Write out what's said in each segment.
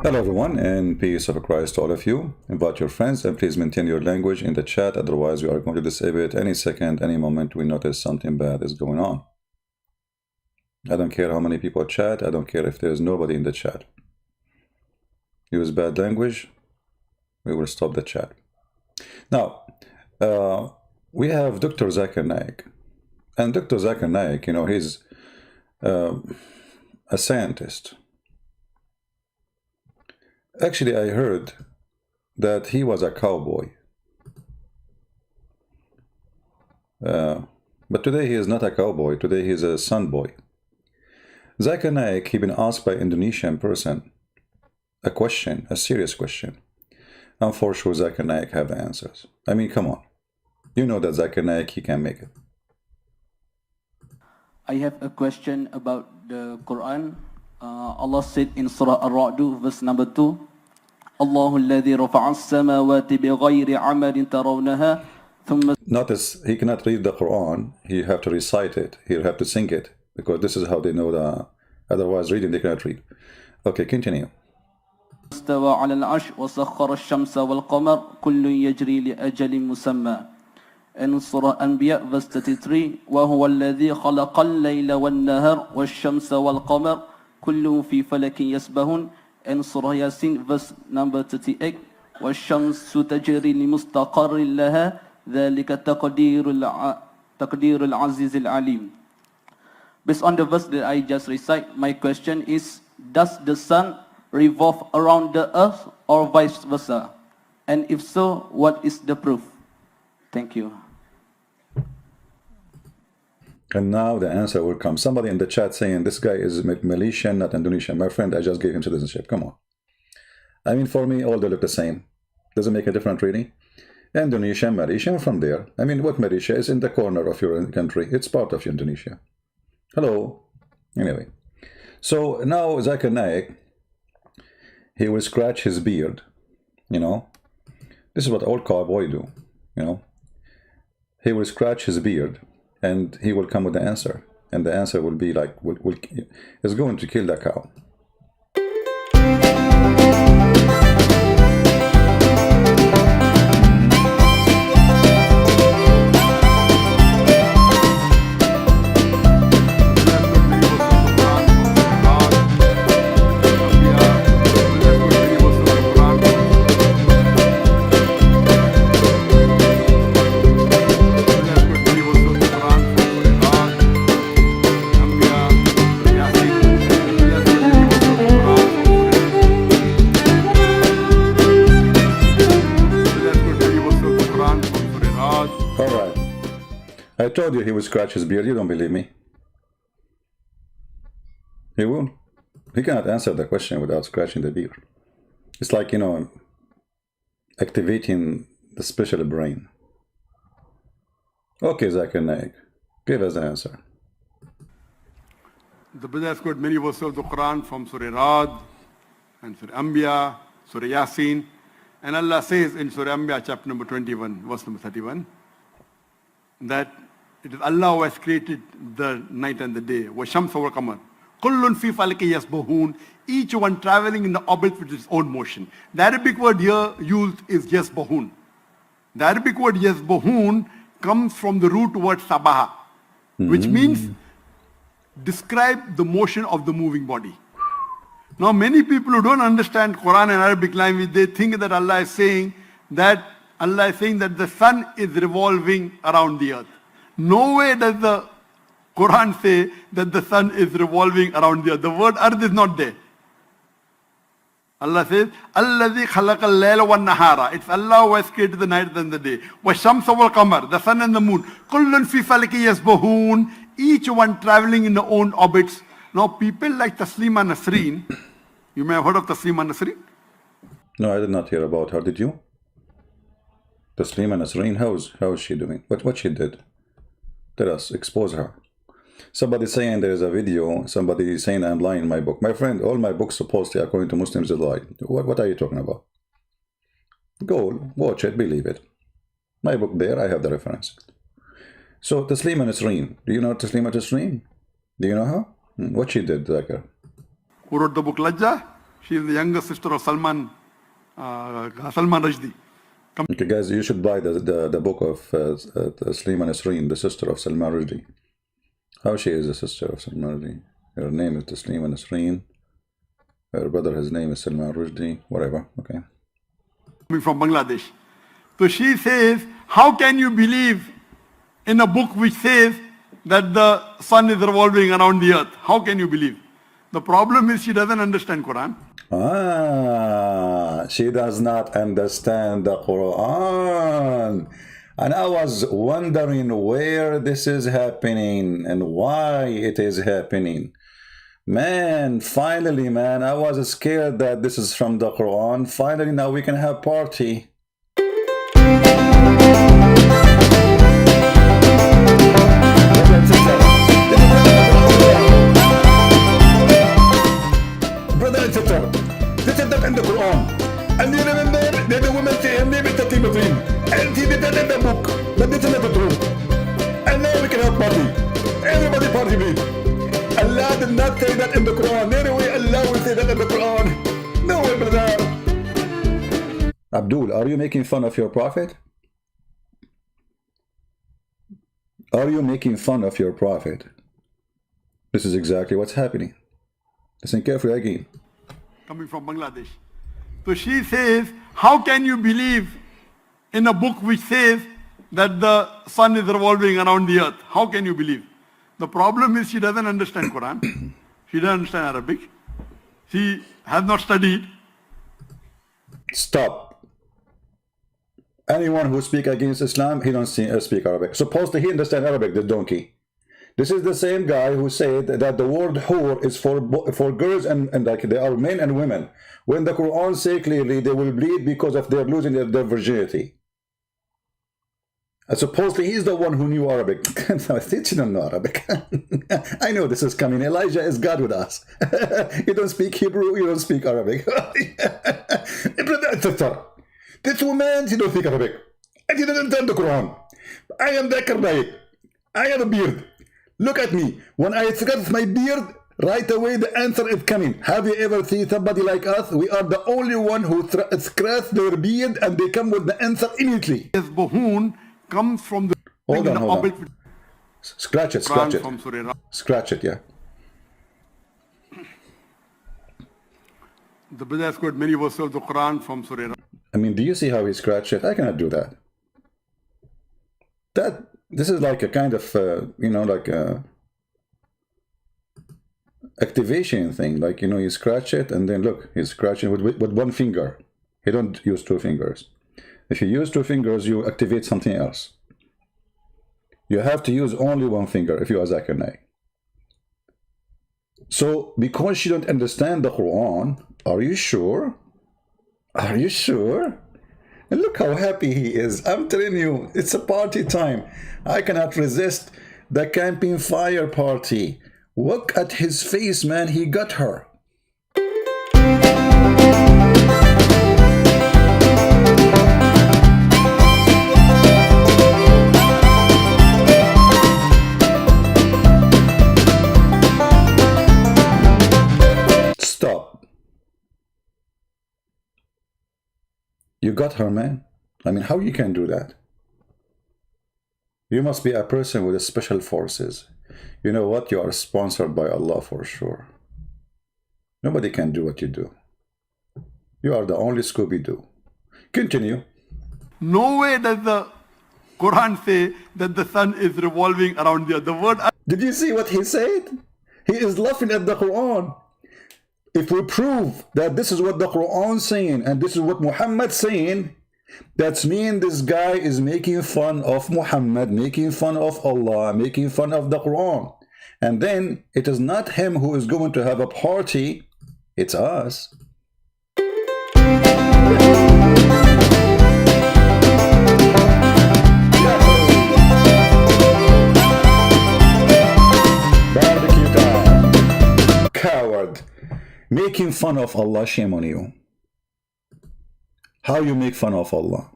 Hello everyone, and peace of Christ to all of you. Invite your friends and please maintain your language in the chat, otherwise we are going to disable it any second, any moment we notice something bad is going on. I don't care how many people chat, I don't care if there's nobody in the chat. Use bad language, we will stop the chat. Now, we have Dr. Zakir Naik. And Dr. Zakir Naik, you know, he's a scientist. Actually, I heard that he was a cowboy. But today he is not a cowboy, today he is a sun boy. Zakir Naik, he been asked by Indonesian person a question, a serious question. And for sure Zakir Naik have the answers. I mean, come on. You know that Zakir Naik, he can make it. I have a question about the Quran. Allah said in Surah Ar-Ra'd, verse number 2, Allahu alladhi rafa'a as-samawati bighayri 'amalin tarawnaha thumma. Notice he cannot read the Quran, he have to recite it, he'll have to sing it, because this is how they know the, otherwise reading they cannot read. Okay, continue. استوى على العرش وسخر الشمس والقمر كل يجري لأجل مسمى. In Surah Anbiya, verse 33, وهو الذي خلق الليل والنهار والشمس والقمر كل في فلك يسبحون. In Surah Yasin, verse number 38, والشمس تجري لمستقر لها ذلك تقدير العزيز العليم. Based on the verse that I just recite, my question is, does the sun revolve around the earth or vice versa? And if so, what is the proof? Thank you. And now the answer will come. Somebody in the chat saying this guy is Malaysian, not Indonesian. My friend, I just gave him citizenship. Come on. I mean, for me, all they look the same. Doesn't make a difference, really. Indonesian, Malaysian, from there. I mean, what Malaysia is in the corner of your country. It's part of Indonesia. Hello. Anyway. So now Zakir Naik, he will scratch his beard. You know. This is what all cowboy do. You know. He will scratch his beard. And he will come with the answer. And the answer will be like, is going to kill the cow. I told you he would scratch his beard. You don't believe me. He will. He cannot answer the question without scratching the beard. It's like, you know, activating the special brain. Okay, Zakir Naik, give us the answer. The brother has got many verses of the Quran from Surah Ra'd and Surah Anbiya, Surah Yasin. And Allah says in Surah Anbiya, chapter number 21, verse number 31, that it is Allah who has created the night and the day. وَالشَّمْسَ وَالْقَمَرَ كُلٌّ فِي فَلَكٍ يَسْبَحُونَ. Each one traveling in the orbit with its own motion. The Arabic word here used is yasbahun. The Arabic word yasbahun comes from the root word sabaha, which means describe the motion of the moving body. Now many people who don't understand Quran and Arabic language, they think that Allah is saying that the sun is revolving around the earth. No way does the Quran say that the sun is revolving around the earth. The word earth is not there. Allah says, Alladhi khalaqa al-layla wan-nahara. It's Allah who has created the night and the day. Wa-shamsa wal-qamar, the sun and the moon. Kullun fi falaki yasbahun. Each one traveling in their own orbits. Now people like Taslima Nasreen, you may have heard of Taslima Nasreen? No, I did not hear about her. Did you? Taslima Nasreen, how is she doing? What she did? Let us expose her. Somebody saying there is a video, somebody saying I'm lying in my book. My friend, all my books supposedly according to Muslims is a lie. What are you talking about? Go, watch it, believe it. My book there, I have the reference. So Taslima Nasreen, do you know Taslima Nasreen? Do you know her? What she did, Zakir? Who wrote the book Lajja? She is the younger sister of Salman Rushdie. Okay, guys, you should buy the book of Slima Nasreen, the sister of Salman Rushdie. How she is the sister of Salman Rushdie? Her name is Slima Nasreen. Her brother, his name is Salman Rushdie. Whatever. Okay. Coming from Bangladesh. So she says, how can you believe in a book which says that the sun is revolving around the earth? How can you believe? The problem is she doesn't understand Quran. She does not understand the Quran. And I was wondering where this is happening and why it is happening. Man, finally, man, I was scared that this is from the Quran. Finally, now we can have party. Brother and sister, this is not in the Quran. And you remember that the woman say her name is Zakir Naik, and he did that in the book, but this is not the truth. And now we can have party. Everybody party, please. Allah did not say that in the Quran. Anyway, Allah will say that in the Quran. No way, brother. Abdul, are you making fun of your prophet? Are you making fun of your prophet? This is exactly what's happening. Listen carefully again. Coming from Bangladesh. So she says, how can you believe in a book which says that the sun is revolving around the earth? How can you believe? The problem is she doesn't understand Quran. She doesn't understand Arabic. She has not studied. Stop. Anyone who speaks against Islam, he don't speak Arabic. Supposedly he understands Arabic, the donkey. This is the same guy who said that the word whore is for girls and like they are men and women. When the Quran say clearly they will bleed because of they're losing their virginity. And supposedly he's the one who knew Arabic. No, you don't know Arabic. I know this is coming. Elijah is God with us. You don't speak Hebrew, you don't speak Arabic. This woman, she don't speak Arabic. And she doesn't understand the Quran. I am Zakir Naik. I have a beard. Look at me. When I scratch my beard, right away the answer is coming. Have you ever seen somebody like us? We are the only one who scratch their beard and they come with the answer immediately. Yes, Bohun comes from the... Hold on. Scratch it, scratch it. Scratch it, yeah. The brother has quoted many verses of the Quran from Surah. I mean, do you see how he scratched it? I cannot do that. This is like a kind of, you know, like a activation thing. Like, you know, you scratch it and then look, he's scratching with one finger. He don't use two fingers. If you use two fingers, you activate something else. You have to use only one finger if you are Zakir Naik. So, because she don't understand the Quran, are you sure? Are you sure? And look how happy he is. I'm telling you, it's a party time. I cannot resist the camping fire party. Look at his face, man. He got her. Stop. You got her, man. I mean, how you can do that? You must be a person with special forces. You know what? You are sponsored by Allah for sure. Nobody can do what you do. You are the only Scooby-Doo. Continue. No way does the Quran say that the sun is revolving around the earth. The word... Did you see what he said? He is laughing at the Quran. If we prove that this is what the Quran is saying and this is what Muhammad is saying, that means this guy is making fun of Muhammad, making fun of Allah, making fun of the Quran. And then it is not him who is going to have a party, it's us. Barbecue time. Coward. Making fun of Allah, shame on you. How you make fun of Allah?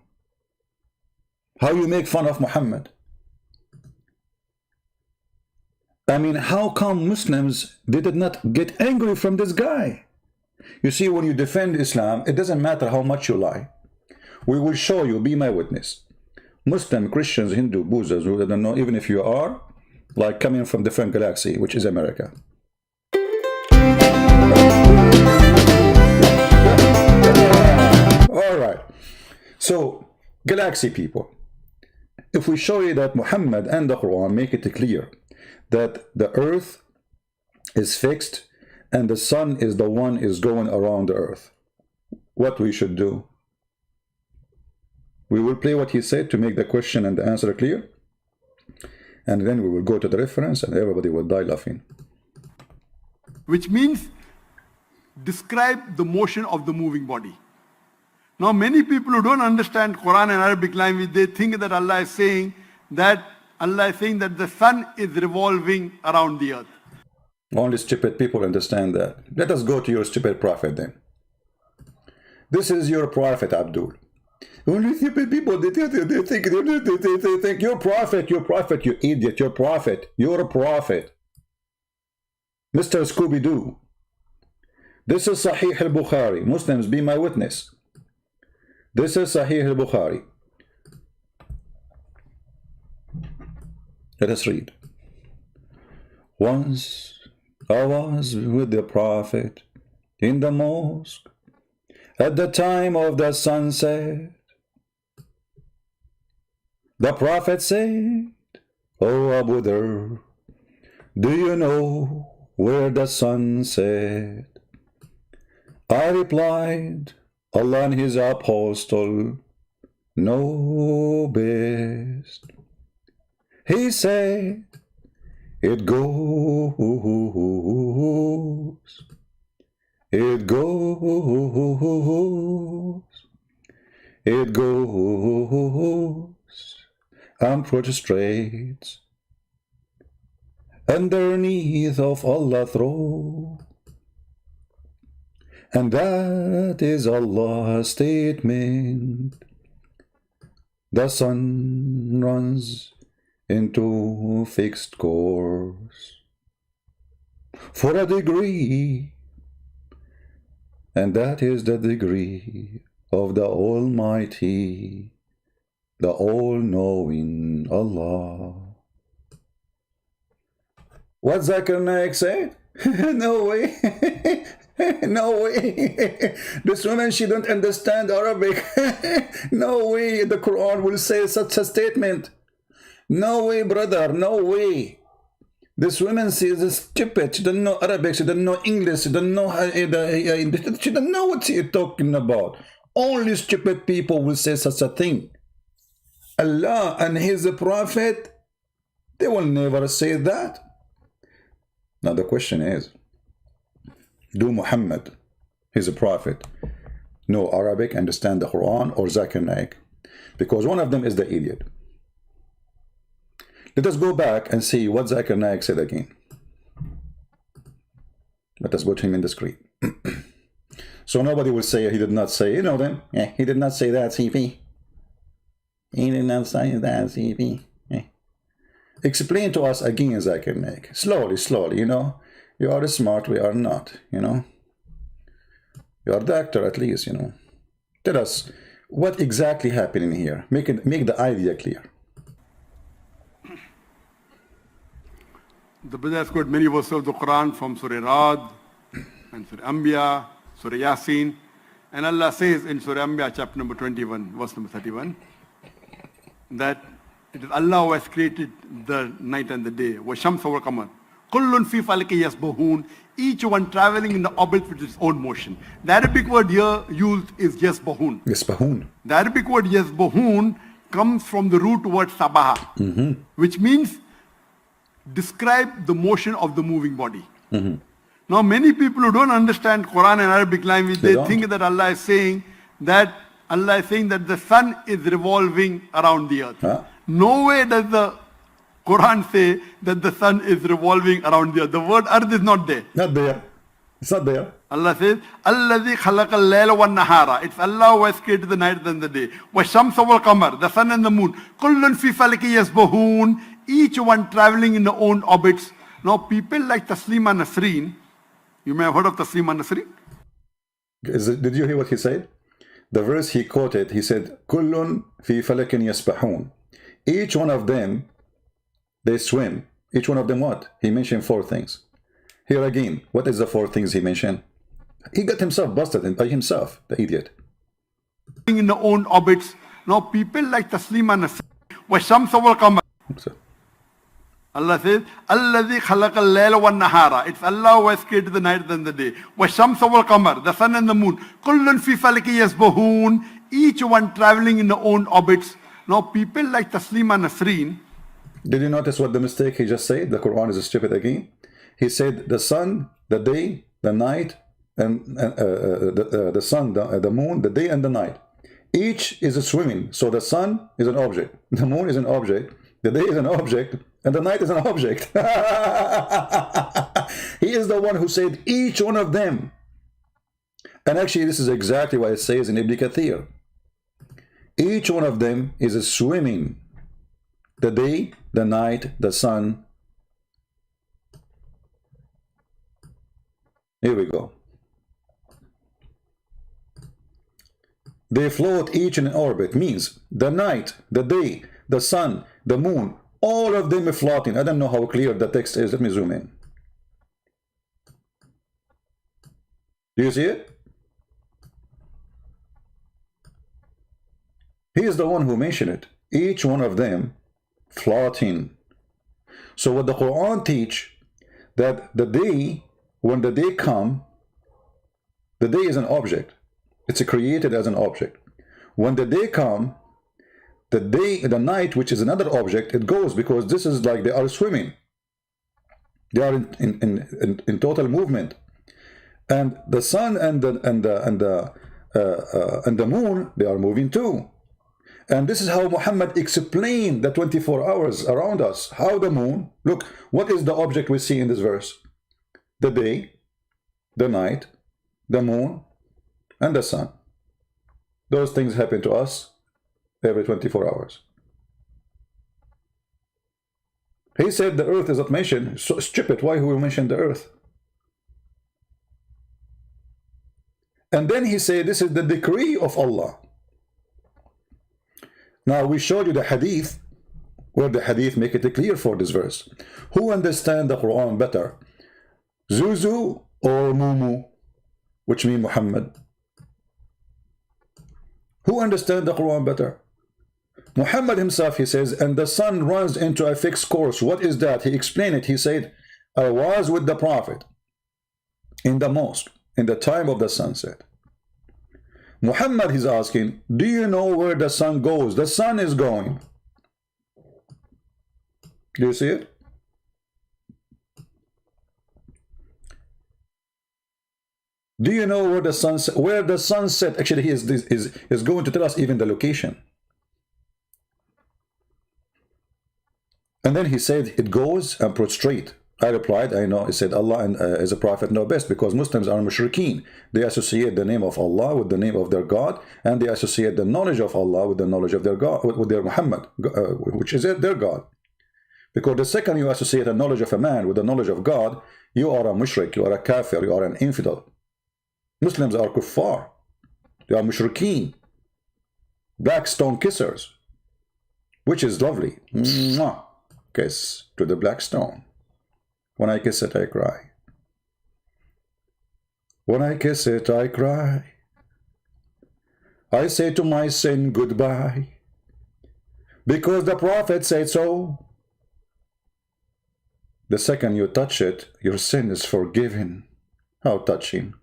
How you make fun of Muhammad? I mean, how come Muslims, they did not get angry from this guy? You see, when you defend Islam, it doesn't matter how much you lie. We will show you, be my witness. Muslim, Christians, Hindu, Buddhists, who don't know, even if you are, like coming from different galaxy, which is America. All right. So, galaxy people, if we show you that Muhammad and the Quran make it clear that the earth is fixed and the sun is the one is going around the earth, what we should do? We will play what he said to make the question and the answer clear, and then we will go to the reference and everybody will die laughing. Which means describe the motion of the moving body. Now many people who don't understand Quran and Arabic language, they think that Allah is saying that the sun is revolving around the earth. Only stupid people understand that. Let us go to your stupid prophet then. This is your prophet, Abdul. Only stupid people, they think you're prophet, you idiot, you're a prophet. Mr. Scooby-Doo. This is Sahih al-Bukhari. Muslims, be my witness. This is Sahih al-Bukhari. Let us read. Once I was with the Prophet in the mosque at the time of the sunset. The Prophet said, "O Abu Dhar, do you know where the sun set?" I replied, "Allah and His Apostle know best." He said, It goes, it goes, and prostrate underneath of Allah's throne. And that is Allah's statement. The sun runs into fixed course for a degree, and that is the degree of the Almighty, the all-knowing Allah. What Zakir Naik said? No way. No way. This woman, she don't understand Arabic. No way the Quran will say such a statement. No way, brother, no way. This woman is stupid. She doesn't know Arabic, she doesn't know English, she doesn't know she doesn't know what she's talking about. Only stupid people will say such a thing. Allah and His Prophet, they will never say that. Now the question is, do Muhammad, His Prophet, know Arabic, understand the Quran, or Zakir Naik? Because one of them is the idiot. Let us go back and see what Zakir Naik said again. Let us put him in the screen. So nobody will say he did not say, you know then, he did not say that, CP. He did not say that, CP. Explain to us again, Zakir Naik. Slowly, slowly, you know. You are smart, we are not, you know. You are doctor at least, you know. Tell us what exactly happened in here. Make the idea clear. The brother has quoted many verses of the Quran from Surah Rad and Surah Anbiya, Surah Yasin. And Allah says in Surah Anbiya, chapter number 21, verse number 31, that it is Allah who has created the night and the day. وَالشَّمْسَ وَالْقَمَرَ كُلٌّ فِي فَلْكٍ يَسْبَحُونَ. Each one traveling in the orbit with its own motion. The Arabic word here used is yasbahun. Yasbahun. The Arabic word yasbahun comes from the root word sabaha, which means describe the motion of the moving body. Now many people who don't understand Quran and Arabic language, they think that Allah is saying that the sun is revolving around the earth. No way does the Quran say that the sun is revolving around the earth. The word earth is not there. Not there. It's not there. Allah says, "Alladhi khalaqa al-layla wan-nahara." It's Allah who has created the night and the day. "Wash-shamsa wal-qamar," the sun and the moon. "Kullun fi falaki yasbahun," each one traveling in their own orbits. Now people like Taslima Nasreen, you may have heard of Taslima Nasreen. Did you hear what he said? The verse he quoted, he said, كُلٌّ فِي فَلَكٍ يَسْبَحُونَ. Each one of them, they swim. Each one of them what? He mentioned 4 things. Here again, what is the 4 things he mentioned? He got himself busted by himself, the idiot. In their own orbits. Now people like Taslim and Nasreen, وَالشَّمْسَ وَالْقَمَرَ. Allah says, الَّذِي خَلَقَ اللَّيْلَ وَالنَّهَارَ. It's Allah who has created the night and the day. وَالشَّمْسَ وَالْقَمَرَ. The sun and the moon. كُلٌّ فِي فَلَكٍ يَسْبَحُونَ. Each one traveling in their own orbits. Now people like Taslim and Nasreen. Did you notice what the mistake he just said? The Quran is stupid again. He said the sun, the day, the night, and the sun, the moon, the day and the night. Each is a swimming. So the sun is an object, the moon is an object, the day is an object, and the night is an object. He is the one who said each one of them. And actually this is exactly what it says in Ibn Kathir. Each one of them is a swimming. The day, the night, the sun. Here we go. They float each in an orbit, means the night, the day, the sun, the moon, all of them are floating. I don't know how clear the text is. Let me zoom in. Do you see it? He is the one who mentioned it. Each one of them floating. So what the Quran teach, that the day, when the day come, the day is an object. It's created as an object. When the day come, the day, the night, which is another object, it goes, because this is like they are swimming. They are in total movement. And the sun and the moon, they are moving too. And this is how Muhammad explained the 24 hours around us. How the moon, look, what is the object we see in this verse? The day, the night, the moon, and the sun. Those things happen to us every 24 hours. He said the earth is not mentioned. So stupid, why will we mention the earth? And then he said this is the decree of Allah. Now we showed you the hadith, where the hadith make it clear for this verse. Who understand the Quran better? Zuzu or Mumu, which mean Muhammad? Who understand the Quran better? Muhammad himself, he says, and the sun runs into a fixed course. What is that? He explained it. He said, I was with the Prophet in the mosque in the time of the sunset. Muhammad is asking, do you know where the sun goes? The sun is going. Do you see it? Do you know where the sunset, actually he is going to tell us even the location. And then he said, it goes and prostrate. I replied, I know. He said, Allah and as a prophet know best, because Muslims are mushrikeen. They associate the name of Allah with the name of their God, and they associate the knowledge of Allah with the knowledge of their God, with their Muhammad, which is their God. Because the second you associate the knowledge of a man with the knowledge of God, you are a mushrik, you are a kafir, you are an infidel. Muslims are kuffar. They are mushrikeen. Black stone kissers. Which is lovely. Mwah. Kiss to the black stone. When I kiss it, I cry. When I kiss it, I cry. I say to my sin goodbye. Because the Prophet said so. The second you touch it, your sin is forgiven. How touching.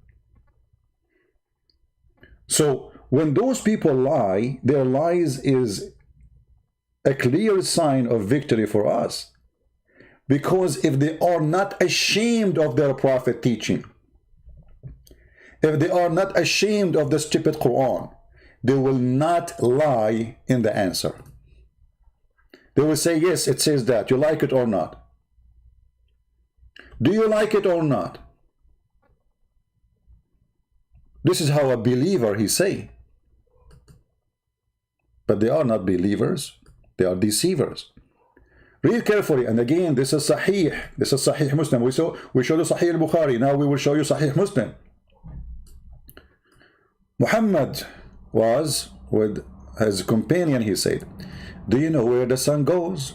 So, when those people lie, their lies is a clear sign of victory for us. Because if they are not ashamed of their Prophet teaching, if they are not ashamed of the stupid Quran, they will not lie in the answer. They will say, yes, it says that. You like it or not? Do you like it or not? This is how a believer he say. But they are not believers. They are deceivers. Read carefully. And again, this is Sahih. This is Sahih Muslim. We showed you Sahih al-Bukhari. Now we will show you Sahih Muslim. Muhammad was with his companion. He said, do you know where the sun goes?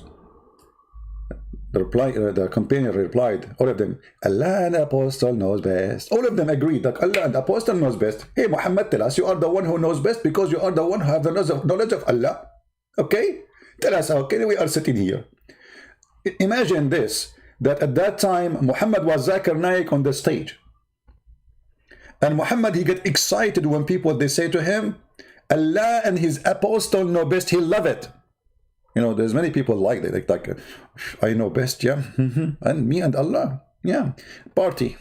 The companion replied, all of them, Allah and the Apostle knows best. All of them agreed that Allah and the Apostle knows best. Hey Muhammad, tell us, you are the one who knows best because you are the one who have the knowledge of Allah. Okay? Tell us, okay, we are sitting here. Imagine this, that at that time, Muhammad was Zakir Naik on the stage. And Muhammad, he get excited when people, they say to him, Allah and his Apostle know best. He love it. You know, there's many people like that, like I know best, yeah, and me and Allah, yeah, party.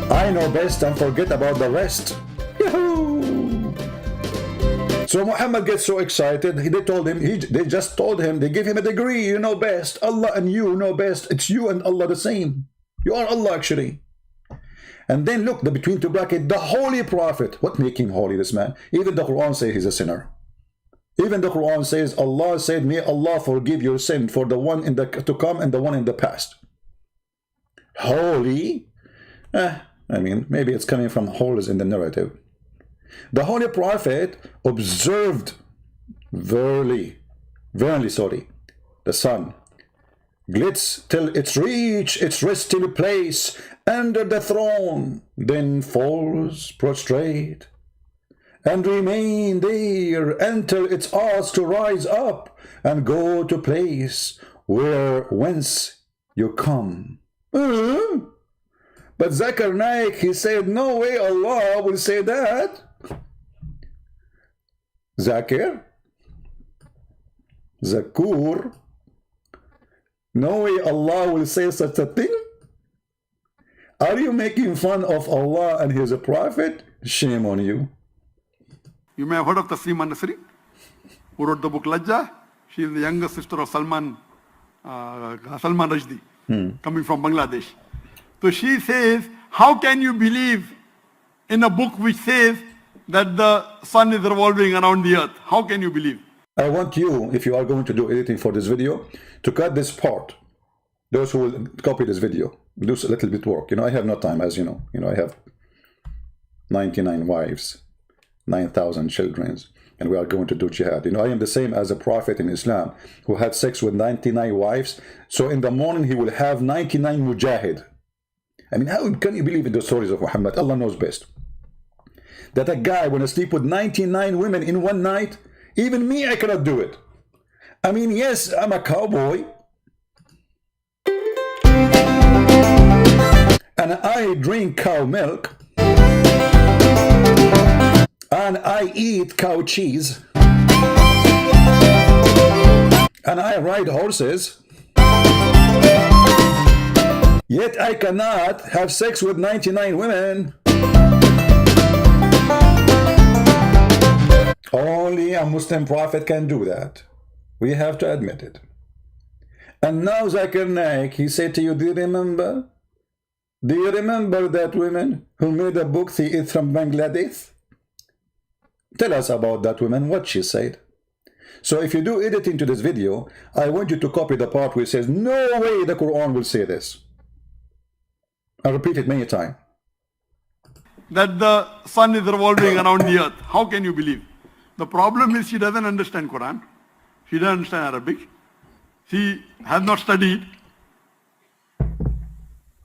I know best and forget about the rest. Yahoo! So Muhammad gets so excited. They told him, they just told him, they give him a degree. You know best. Allah and you know best. It's you and Allah the same. You are Allah actually. And then look, the between two bracket, the Holy Prophet. What make him holy, this man? Even the Quran says he's a sinner. Even the Quran says, Allah said, may Allah forgive your sin for the one in the to come and the one in the past. Holy? I mean, maybe it's coming from holes in the narrative. The Holy Prophet observed verily, the sun glitz till it reach its resting place under the throne, then falls prostrate and remain there until it's asked to rise up and go to place whence you come. But Zakir Naik, he said, no way Allah will say that. Zakir? Zakur? No way Allah will say such a thing? Are you making fun of Allah and his prophet? Shame on you. You may have heard of Taslima Nasri, who wrote the book Lajja. She is the younger sister of Salman Rushdie, coming from Bangladesh. So she says, how can you believe in a book which says that the sun is revolving around the earth? How can you believe? I want you, if you are going to do editing for this video, to cut this part. Those who will copy this video, do a little bit work. You know, I have no time, as you know. You know, I have 99 wives, 9,000 children, and we are going to do jihad. You know, I am the same as a prophet in Islam who had sex with 99 wives. So in the morning, he will have 99 mujahid. I mean, how can you believe in the stories of Muhammad? Allah knows best. That a guy want to sleep with 99 women in one night, even me, I cannot do it. I mean, yes, I'm a cowboy. And I drink cow milk. And I eat cow cheese. And I ride horses. Yet I cannot have sex with 99 women. Only a Muslim prophet can do that. We have to admit it. And now Zakir Naik, he said to you, do you remember? Do you remember that woman who made a book, she is from Bangladesh? Tell us about that woman, what she said. So if you do editing to this video, I want you to copy the part where it says, no way the Quran will say this. I'll repeat it many times. That the sun is revolving around the earth. How can you believe? The problem is she doesn't understand Quran. She doesn't understand Arabic. She has not studied.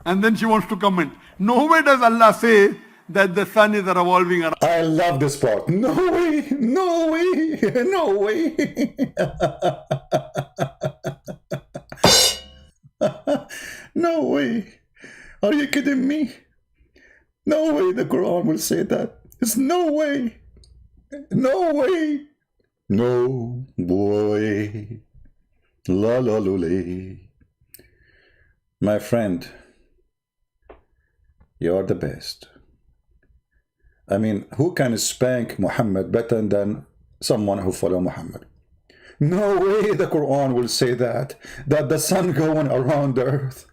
And then she wants to comment. Nowhere does Allah say that the sun is revolving around. I love this part. No way, no way, no way. No way. Are you kidding me? No way the Quran will say that. There's no way. No way. No way. La la lule. My friend, you're the best. I mean, who can spank Muhammad better than someone who follows Muhammad? No way the Quran will say that the sun going around the earth.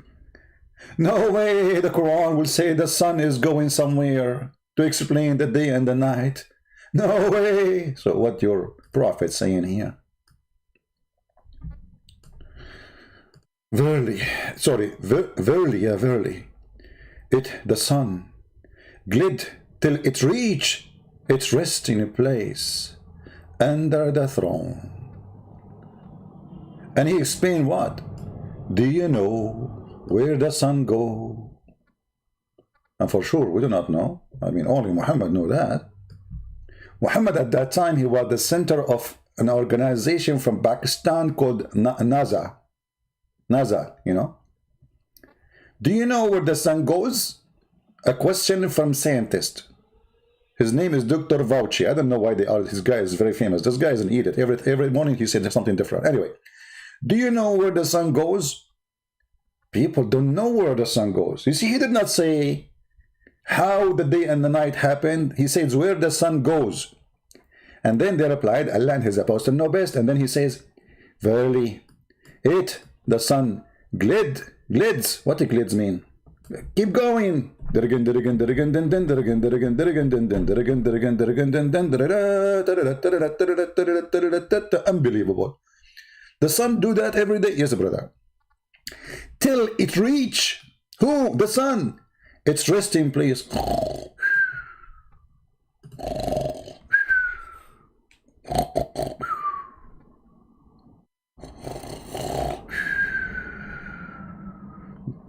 No way the Quran will say the sun is going somewhere to explain the day and the night. No way. So what your prophet saying here? verily, sorry, verily, yeah, verily, the sun glid till it reach its resting place under the throne. And he explained what? Do you know where the sun go? And for sure, we do not know. I mean, only Muhammad knew that. Muhammad at that time, he was the center of an organization from Pakistan called NASA. NASA, you know. Do you know where the sun goes? A question from scientist. His name is Dr. Fauci. I don't know why they are. This guy is very famous. This guy is an idiot. Every morning he said something different. Anyway, do you know where the sun goes? People don't know where the sun goes. You see, he did not say how the day and the night happened. He says where the sun goes. And then they replied, Allah and his apostle know best. And then he says, verily, the sun glids. What does glids mean? Keep going. Unbelievable. The sun do that every day. Yes, brother. Till it reach who? The sun. Its resting place.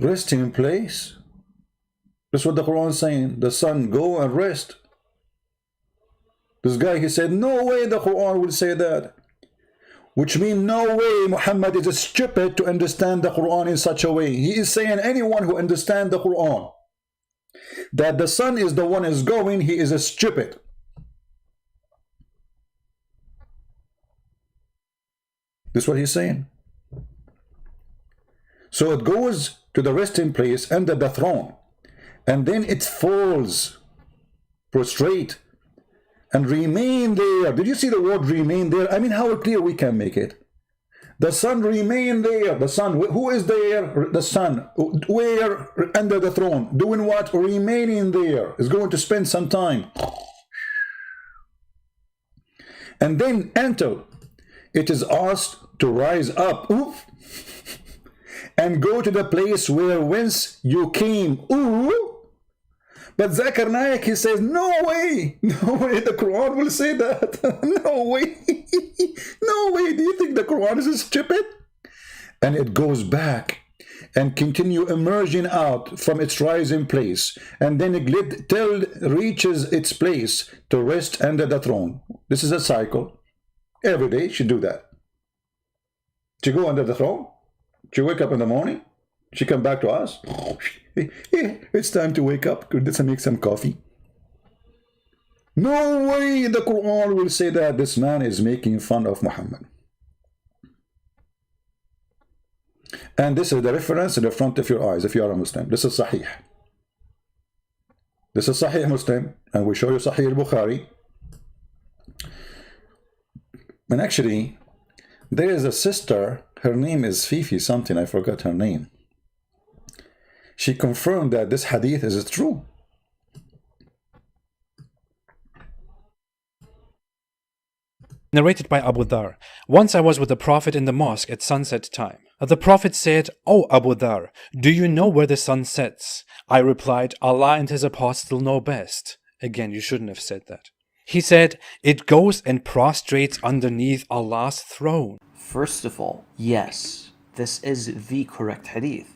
Resting place. That's what the Quran is saying. The sun go and rest. This guy, he said, no way the Quran will say that. Which means no way Muhammad is stupid to understand the Quran in such a way. He is saying anyone who understands the Quran that the sun is the one is going, he is a stupid. This is what he's saying. So it goes to the resting place under the throne, and then it falls prostrate and remain there. Did you see the word remain there? I mean, how clear we can make it. The sun remain there. The sun, who is there? The sun. Where? Under the throne. Doing what? Remaining there. Is going to spend some time. And then until it is asked to rise up. Oof, and go to the place whence you came. Ooh. But Zakir Naik, he says, no way, the Quran will say that. No way, no way. Do you think the Quran is stupid? And it goes back and continue emerging out from its rising place. And then it till reaches its place to rest under the throne. This is a cycle. Every day she do that. She go under the throne. She wake up in the morning. She come back to us. It's time to wake up. Let's make some coffee. No way the Quran will say that. This man is making fun of Muhammad. And this is the reference in the front of your eyes if you are a Muslim. This is Sahih. This is Sahih Muslim. And we show you Sahih Bukhari. And actually, there is a sister. Her name is Fifi something. I forgot her name. She confirmed that this hadith is true. Narrated by Abu Dhar. Once I was with the Prophet in the mosque at sunset time. The Prophet said, "O Abu Dhar, do you know where the sun sets?" I replied, "Allah and his apostle know best." Again, you shouldn't have said that. He said, "It goes and prostrates underneath Allah's throne." First of all, yes, this is the correct hadith.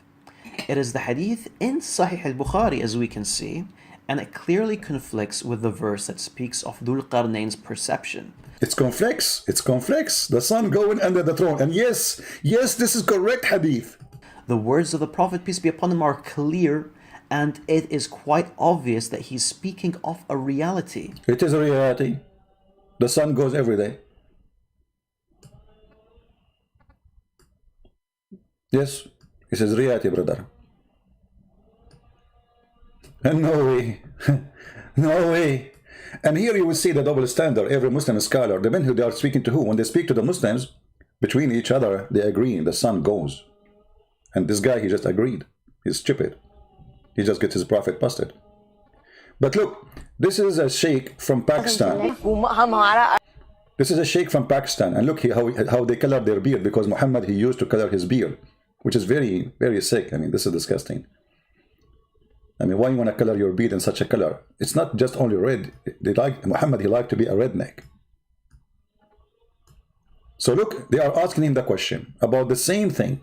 It is the hadith in Sahih al-Bukhari, as we can see, and it clearly conflicts with the verse that speaks of Dhul Qarnayn's perception. It's conflicts. It's conflicts. The sun going under the throne. And yes, this is correct hadith. The words of the Prophet, peace be upon him, are clear, and it is quite obvious that he's speaking of a reality. It is a reality. The sun goes every day. Yes, this is reality, brother. And no way. No way. And here you will see the double standard. Every Muslim scholar, the men who they are speaking to who, when they speak to the Muslims, between each other, they agree the sun goes. And this guy, he just agreed. He's stupid. He just gets his prophet busted. But look, this is a sheikh from Pakistan. This is a sheikh from Pakistan. And look how they color their beard, because Muhammad, he used to color his beard. which is very, very sick. I mean, this is disgusting. I mean, why you want to color your beard in such a color? It's not just only red. They like Muhammad, he liked to be a redneck. So look, they are asking him the question about the same thing.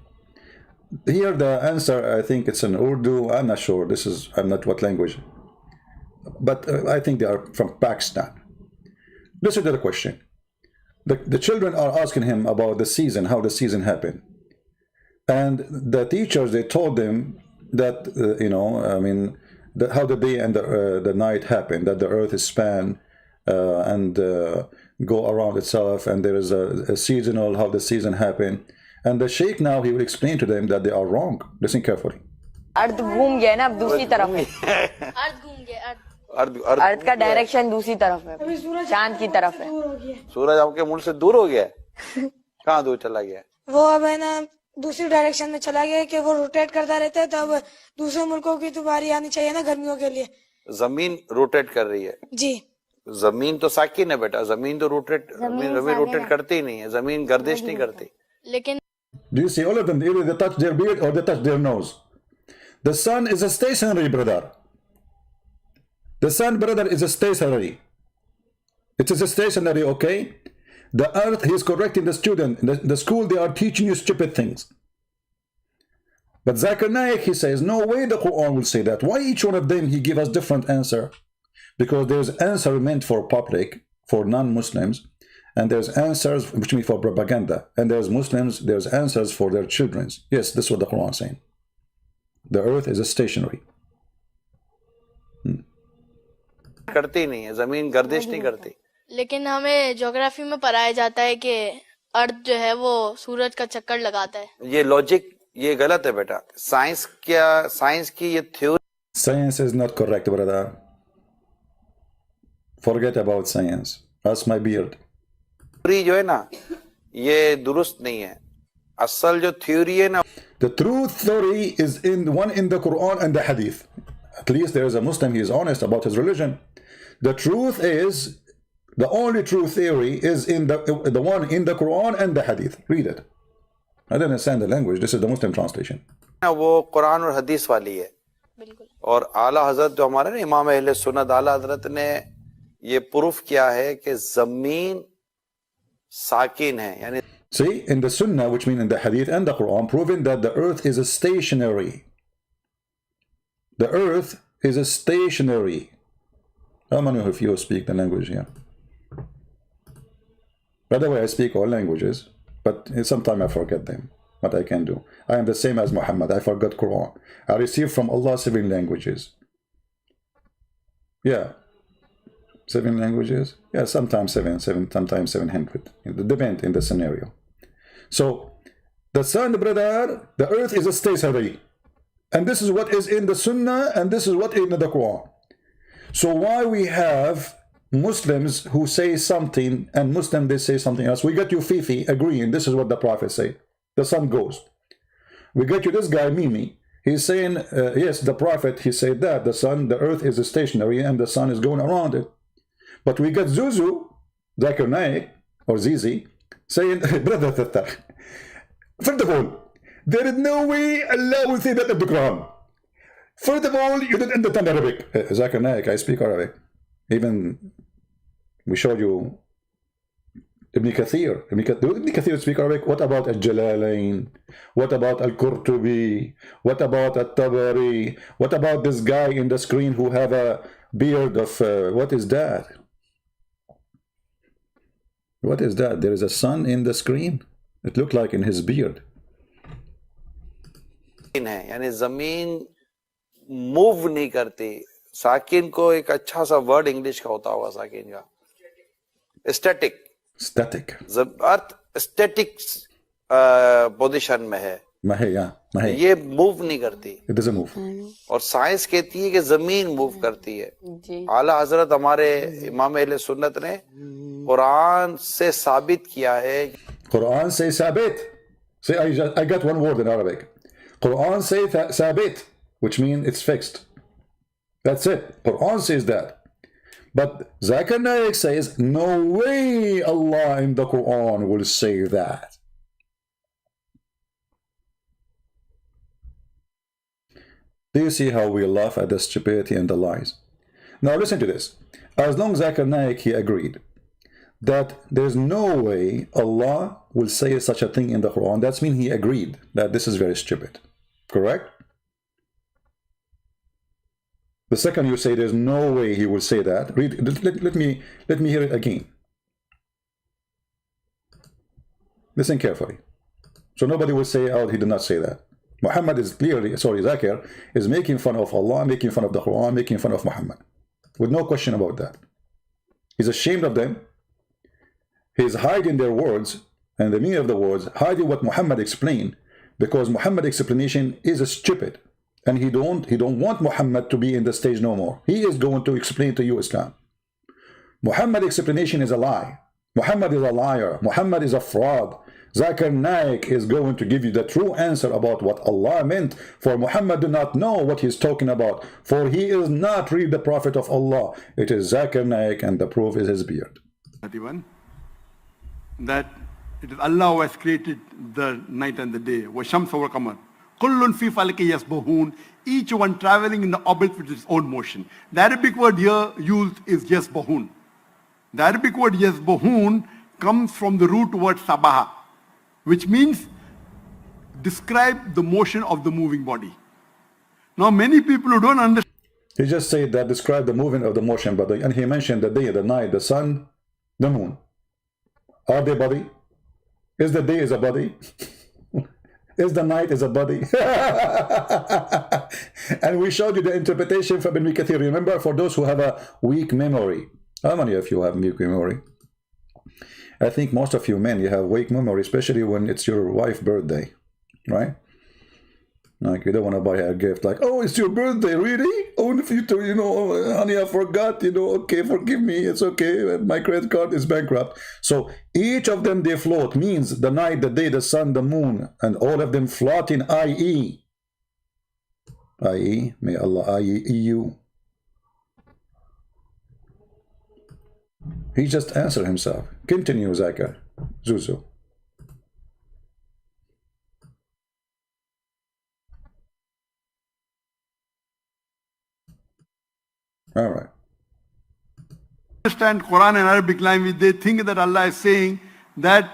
Here the answer, I think it's in Urdu. I'm not sure. I'm not what language. But I think they are from Pakistan. Listen to the question. The children are asking him about the season, how the season happened. And the teachers, they told them that, how the day and the night happen, that the earth is span and go around itself, and there is a seasonal, how the season happen. And the sheikh now, he will explain to them that they are wrong. Listen carefully. अर्थ घूम गया ना, अब दूसरी तरफ है। अर्थ घूम गया, अर्थ का डायरेक्शन दूसरी तरफ है, चांद की तरफ है। सूरज आपके मुल्क से दूर हो गया कहाँ दूर चला गया? वो अब है ना दूसरी डायरेक्शन में चला गया कि वो रोटेट करता रहता है, तो अब दूसरे मुल्कों की तो बारी आनी चाहिए ना गर्मियों के लिए। जमीन रोटेट कर रही है जी। जमीन तो साकिन है बेटा, जमीन तो जमीन रोटेट करती ही नहीं है, जमीन गर्दिश नहीं करती। लेकिन Do you see all of them? Either they touch their beard or they touch their nose. The sun is a stationary, brother. The sun, brother, is a stationary. It is a stationary, okay? The earth, he is correcting the student. The school, they are teaching you stupid things. But Zakir Naik, he says, no way the Quran will say that. Why each one of them, he give us different answer? Because there's answer meant for public, for non-Muslims, and there's answers which mean for propaganda. And there's Muslims, there's answers for their children. Yes, this is what the Quran is saying. The earth is a stationary. करती नहीं है, जमीन गर्दिश नहीं करती। लेकिन हमें geography में पढ़ाया जाता है कि अर्थ जो है वो सूरज का चक्कर लगाता है। ये लॉजिक ये गलत है बेटा। साइंस की ये theory. Science is not correct, brother. Forget about science. That's my beard. Theory जो है ना, ये दुरुस्त नहीं है। असल जो थ्योरी है ना, the true theory is in the Quran and the Hadith. At least there is a Muslim, he is honest about his religion. The truth is, the only true theory is in the one in the Quran and the Hadith. Read it. I don't understand the language. This is the Muslim translation. वो कुरान और हदीस वाली है। और आला हजरत जो हमारे ना इमाम अहले सुन्नत आला हजरत ने ये प्रूफ किया है कि जमीन साकिन है, यानी see, in the Sunnah, which means in the Hadith and the Quran, proven that the earth is a stationary. The earth is a stationary. How many of you speak the language here? By the way, I speak all languages, but sometimes I forget them. What I can do. I am the same as Muhammad. I forgot Quran. I received from Allah 7 languages. Yeah. 7 languages? Yeah, sometimes 7, sometimes 700. It depends in the scenario. So, the sun, brother, the earth is a stationary. And this is what is in the Sunnah, and this is what is in the Quran. So why we have Muslims who say something, and Muslims, they say something else. We get you Fifi agreeing, this is what the Prophet say. The sun goes. We get you this guy, Mimi. He's saying, yes, the Prophet, he said that. The sun, the earth is a stationary, and the sun is going around it. But we got Zuzu, Zakir Naik, or Zizi, saying, brother, first of all, there is no way Allah will say that in the Quran. First of all, you don't understand Arabic. Zakir Naik, I speak Arabic. Even we showed you Ibn Kathir. Ibn Kathir speak Arabic. What about Al-Jalalain? What about Al-Qurtubi? What about Al-Tabari? What about this guy in the screen who have a beard of, what is that? What is that? There is a sun in the screen. It looked like in his beard. यानी जमीन move नहीं करती। साकिन को एक अच्छा सा word English का होता होगा साकिन का, स्टैटिक। स्टैटिक। अर्थ स्टैटिक पोजीशन में है। ये मूव नहीं करती। It doesn't move. और साइंस कहती है कि जमीन मूव करती है। आला हजरत हमारे इमाम अहले सुन्नत ने कुरान से साबित किया है। Quran say sabit. See, I got one word in Arabic. Quran say sabit, which means it's fixed. That's it. Quran says that. But Zakir Naik says, no way Allah in the Quran will say that. Do you see how we laugh at the stupidity and the lies? Now listen to this. As long as Zakir Naik, he agreed that there's no way Allah will say such a thing in the Quran. That's mean he agreed that this is very stupid. Correct? The second you say there's no way he will say that, read, let me hear it again. Listen carefully. So nobody will say, oh, he did not say that. Muhammad is clearly, sorry, Zakir is making fun of Allah, making fun of the Quran, making fun of Muhammad. With no question about that. He's ashamed of them. He's hiding their words and the meaning of the words, hiding what Muhammad explained, because Muhammad's explanation is stupid. And he don't want Muhammad to be in the stage no more. He is going to explain to you Islam. Muhammad's explanation is a lie. Muhammad is a liar. Muhammad is a fraud. Zakir Naik is going to give you the true answer about what Allah meant. For Muhammad do not know what he's talking about. For he is not really the prophet of Allah. It is Zakir Naik, and the proof is his beard. 31. That it is Allah who has created the night and the day. وَالشَّمْسَ وَالْقَمَرَ كُلٌّ فِي فَلَكٍ يَسْبَحُونَ. Each one traveling in the orbit with its own motion. The Arabic word here used is yasbahun. The Arabic word yasbahun comes from the root word sabaha, which means describe the motion of the moving body. Now many people who don't understand. He just said that describe the movement of the motion body, and he mentioned the day, the night, the sun, the moon. Are they body? Is the day is a body? Is the night is a body? And we showed you the interpretation from Ibn Kathir. Remember, for those who have a weak memory. How many of you have weak memory? I think most of you men, you have weak memory, especially when it's your wife's birthday, right? Like, you don't want to buy her a gift like, oh, it's your birthday, really? Oh, in the future, you know, honey, I forgot, you know, okay, forgive me, it's okay, my credit card is bankrupt. So each of them, they float, means the night, the day, the sun, the moon, and all of them floating, i.e., may Allah i.e. you. He just answered himself. Continue, Zakir. Zuzu. All right. Understand Quran and Arabic language, they think that Allah is saying that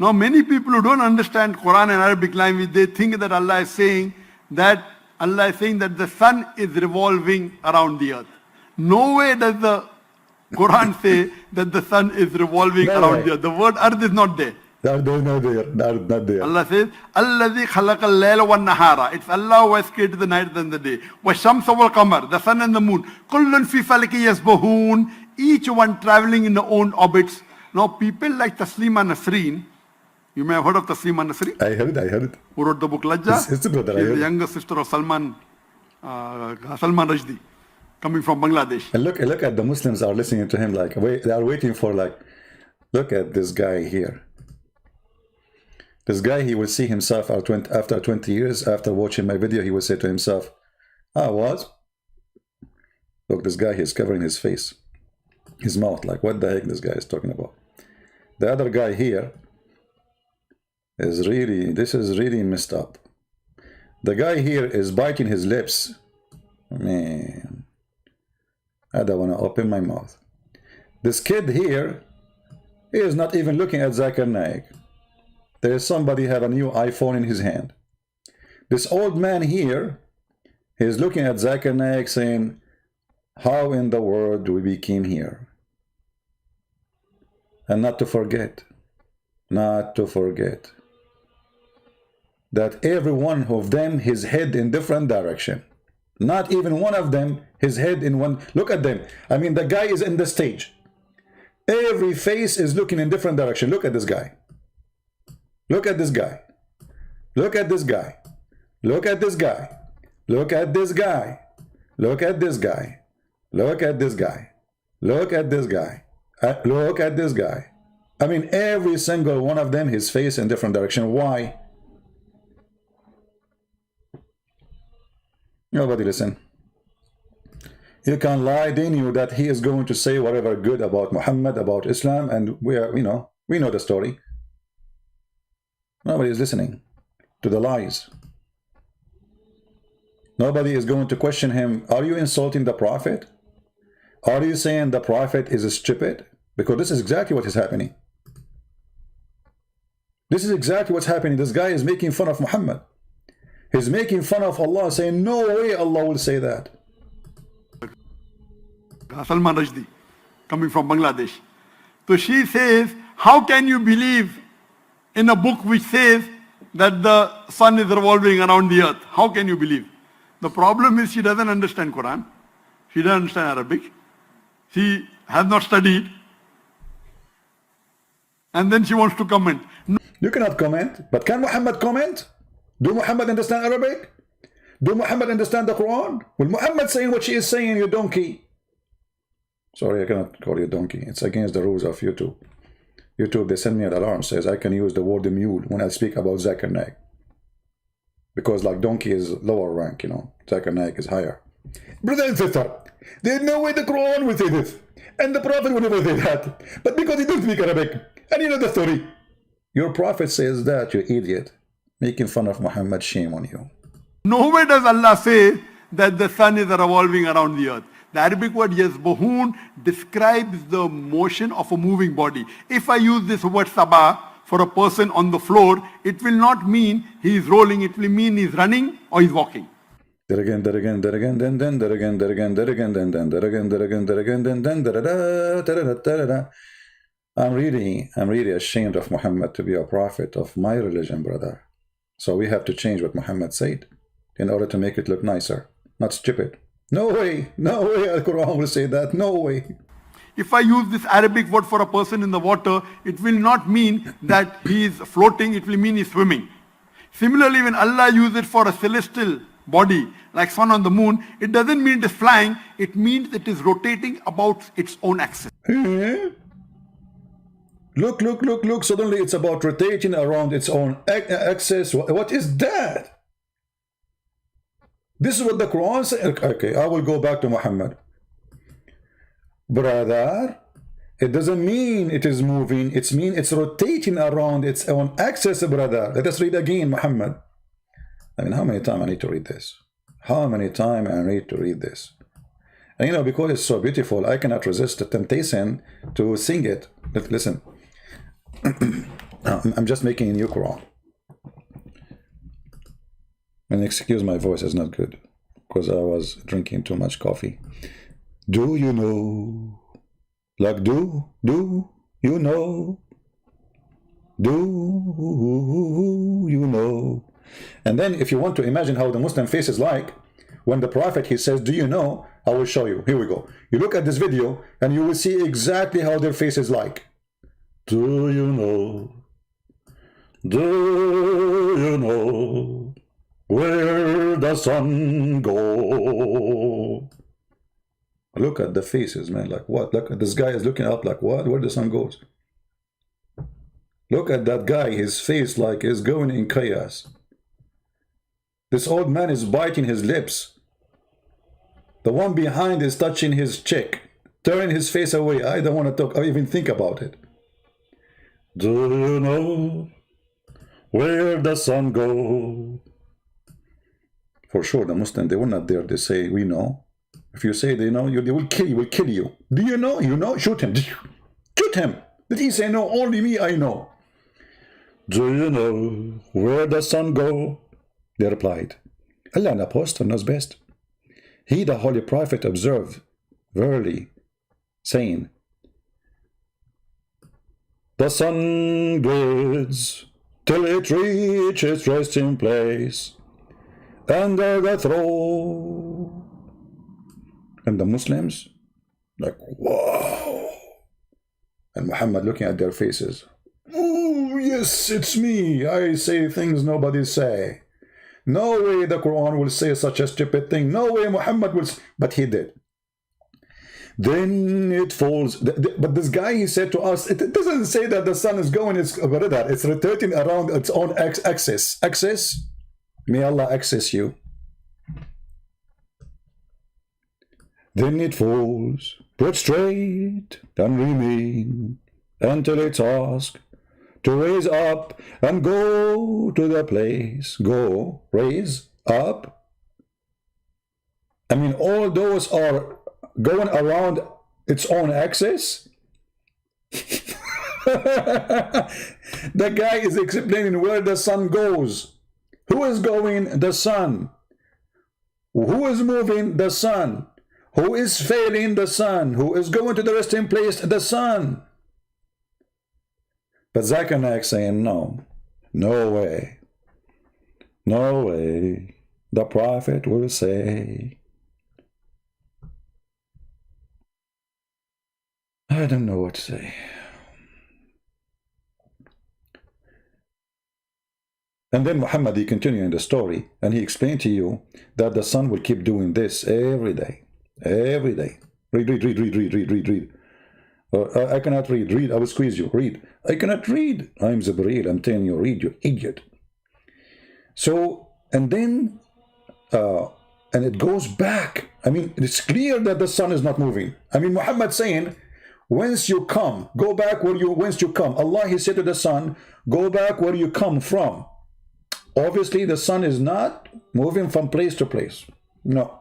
now many people who don't understand Quran and Arabic language, they think that Allah is saying that the sun is revolving around the earth. No way does the Quran say that the sun is revolving around the earth. The word earth is not there. Not there. Allah says, "Alladhi khalaqa al-layla wan-nahara." It's Allah who has created the night and the day. Wash-shamsa wal-qamar, the sun and the moon. Kullun fi falaki yasbahun. Each one traveling in their own orbits. Now, people like Taslima Nasreen, you may have heard of Taslima Nasreen. I heard it. Who wrote the book Lajja? It's the brother. She's the younger sister of Salman Rushdie, coming from Bangladesh. And look at the Muslims are listening to him like, they are waiting for like, look at this guy here. This guy, he will see himself after 20 years, after watching my video, he will say to himself, what? Look, this guy, he's covering his face, his mouth, like, what the heck this guy is talking about? The other guy here is this is really messed up. The guy here is biting his lips. Man, I don't want to open my mouth. This kid here, he is not even looking at Zakir Naik. There is somebody have a new iPhone in his hand. This old man here, he is looking at Zakir Naik saying, how in the world we became here? And not to forget that every one of them, his head in different direction. Not even one of them, his head in one. Look at them. I mean, the guy is in the stage. Every face is looking in different direction. Look at this guy. Look at this guy. Look at this guy. Look at this guy. Look at this guy. Look at this guy. Look at this guy. Look at this guy. Look at this guy. I mean, every single one of them, his face in different direction. Why? Nobody listen. You can lie, they knew that he is going to say whatever good about Muhammad, about Islam, and we know the story. Nobody is listening to the lies. Nobody is going to question him. Are you insulting the Prophet? Are you saying the Prophet is stupid? Because this is exactly what is happening. This is exactly what's happening. This guy is making fun of Muhammad. He's making fun of Allah, saying, no way Allah will say that. Salman Rushdie, coming from Bangladesh. So she says, how can you believe in a book which says that the sun is revolving around the earth? How can you believe? The problem is she doesn't understand Quran. She doesn't understand Arabic. She has not studied. And then she wants to comment. No. You cannot comment, but can Muhammad comment? Do Muhammad understand Arabic? Do Muhammad understand the Quran? Will Muhammad saying what she is saying, you donkey? Sorry, I cannot call you donkey. It's against the rules of YouTube. YouTube, they send me an alarm, says I can use the word mule when I speak about Zakir Naik. Because like donkey is lower rank, you know. Zakir Naik is higher. Brother and sister, there's no way the Quran will say this. And the Prophet will never say that. But because he doesn't speak Arabic. And you know the story. Your Prophet says that, you idiot. Making fun of Muhammad, shame on you. Nowhere does Allah say that the sun is revolving around the earth. The Arabic word yazbahun describes the motion of a moving body. If I use this word sabah for a person on the floor, it will not mean he is rolling, it will mean he is running or he is walking. There again, there again, there again, then there again, there again, there again, then there again, there again, there again, then da-da-da. I'm really ashamed of Muhammad to be a prophet of my religion, brother. So we have to change what Muhammad said in order to make it look nicer, not stupid. No way Al-Quran will say that, no way. If I use this Arabic word for a person in the water, it will not mean that he is floating, it will mean he is swimming. Similarly, when Allah uses it for a celestial body, like sun on the moon, it doesn't mean it is flying, it means it is rotating about its own axis. Look, suddenly it's about rotating around its own axis. What is that? This is what the Quran says. Okay, I will go back to Muhammad. Brother, it doesn't mean it is moving. It means it's rotating around its own axis, brother. Let us read again, Muhammad. I mean, how many times I need to read this? How many times I need to read this? And you know, because it's so beautiful, I cannot resist the temptation to sing it. Listen. I'm just making a new Quran. And excuse my voice is not good because I was drinking too much coffee. Do you know? Like do you know? Do you know? And then if you want to imagine how the Muslim face is like, when the Prophet, he says, do you know? I will show you. Here we go. You look at this video and you will see exactly how their face is like. Do you know? Do you know where the sun goes? Look at the faces, man. Like what? Look at this guy is looking up like what? Where the sun goes? Look at that guy. His face like is going in chaos. This old man is biting his lips. The one behind is touching his cheek, turning his face away. I don't want to talk or even think about it. Do you know where the sun goes? For sure, the Muslim, they will not dare to say, we know. If you say they know, they will kill you, Do you know? You know? Shoot him. Shoot him. Did he say no? Only me, I know. Do you know where the sun goes? They replied, Allah and Apostle knows best. He, the Holy Prophet, observed, verily, saying, the sun glides till it reaches resting place under the throne. And the Muslims, like, wow. And Muhammad looking at their faces. Oh, yes, it's me. I say things nobody say. No way the Quran will say such a stupid thing. No way Muhammad will say. But he did. Then it falls. But this guy, he said to us, it doesn't say that the sun is going, it's rotating around its own axis. Axis? May Allah access you. Then it falls, prostrate and remain until it's asked to raise up and go to the place. Go, raise up I mean, all those are going around its own axis. The guy is explaining where the sun goes. Who is going? The sun. Who is moving? The sun. Who is failing? The sun. Who is going to the resting place? The sun. But Zakir Naik saying, no, no way. No way. The Prophet will say. I don't know what to say. And then Muhammad, he continued in the story, and he explained to you that the sun will keep doing this every day. Every day. Read. I cannot read. I will squeeze you. Read. I cannot read. I'm Zibreel. I'm telling you, read, you idiot. So, and then, and it goes back. I mean, it's clear that the sun is not moving. I mean, Muhammad saying, whence you come, go back whence you come. Allah, he said to the sun, go back where you come from. Obviously, the sun is not moving from place to place. No.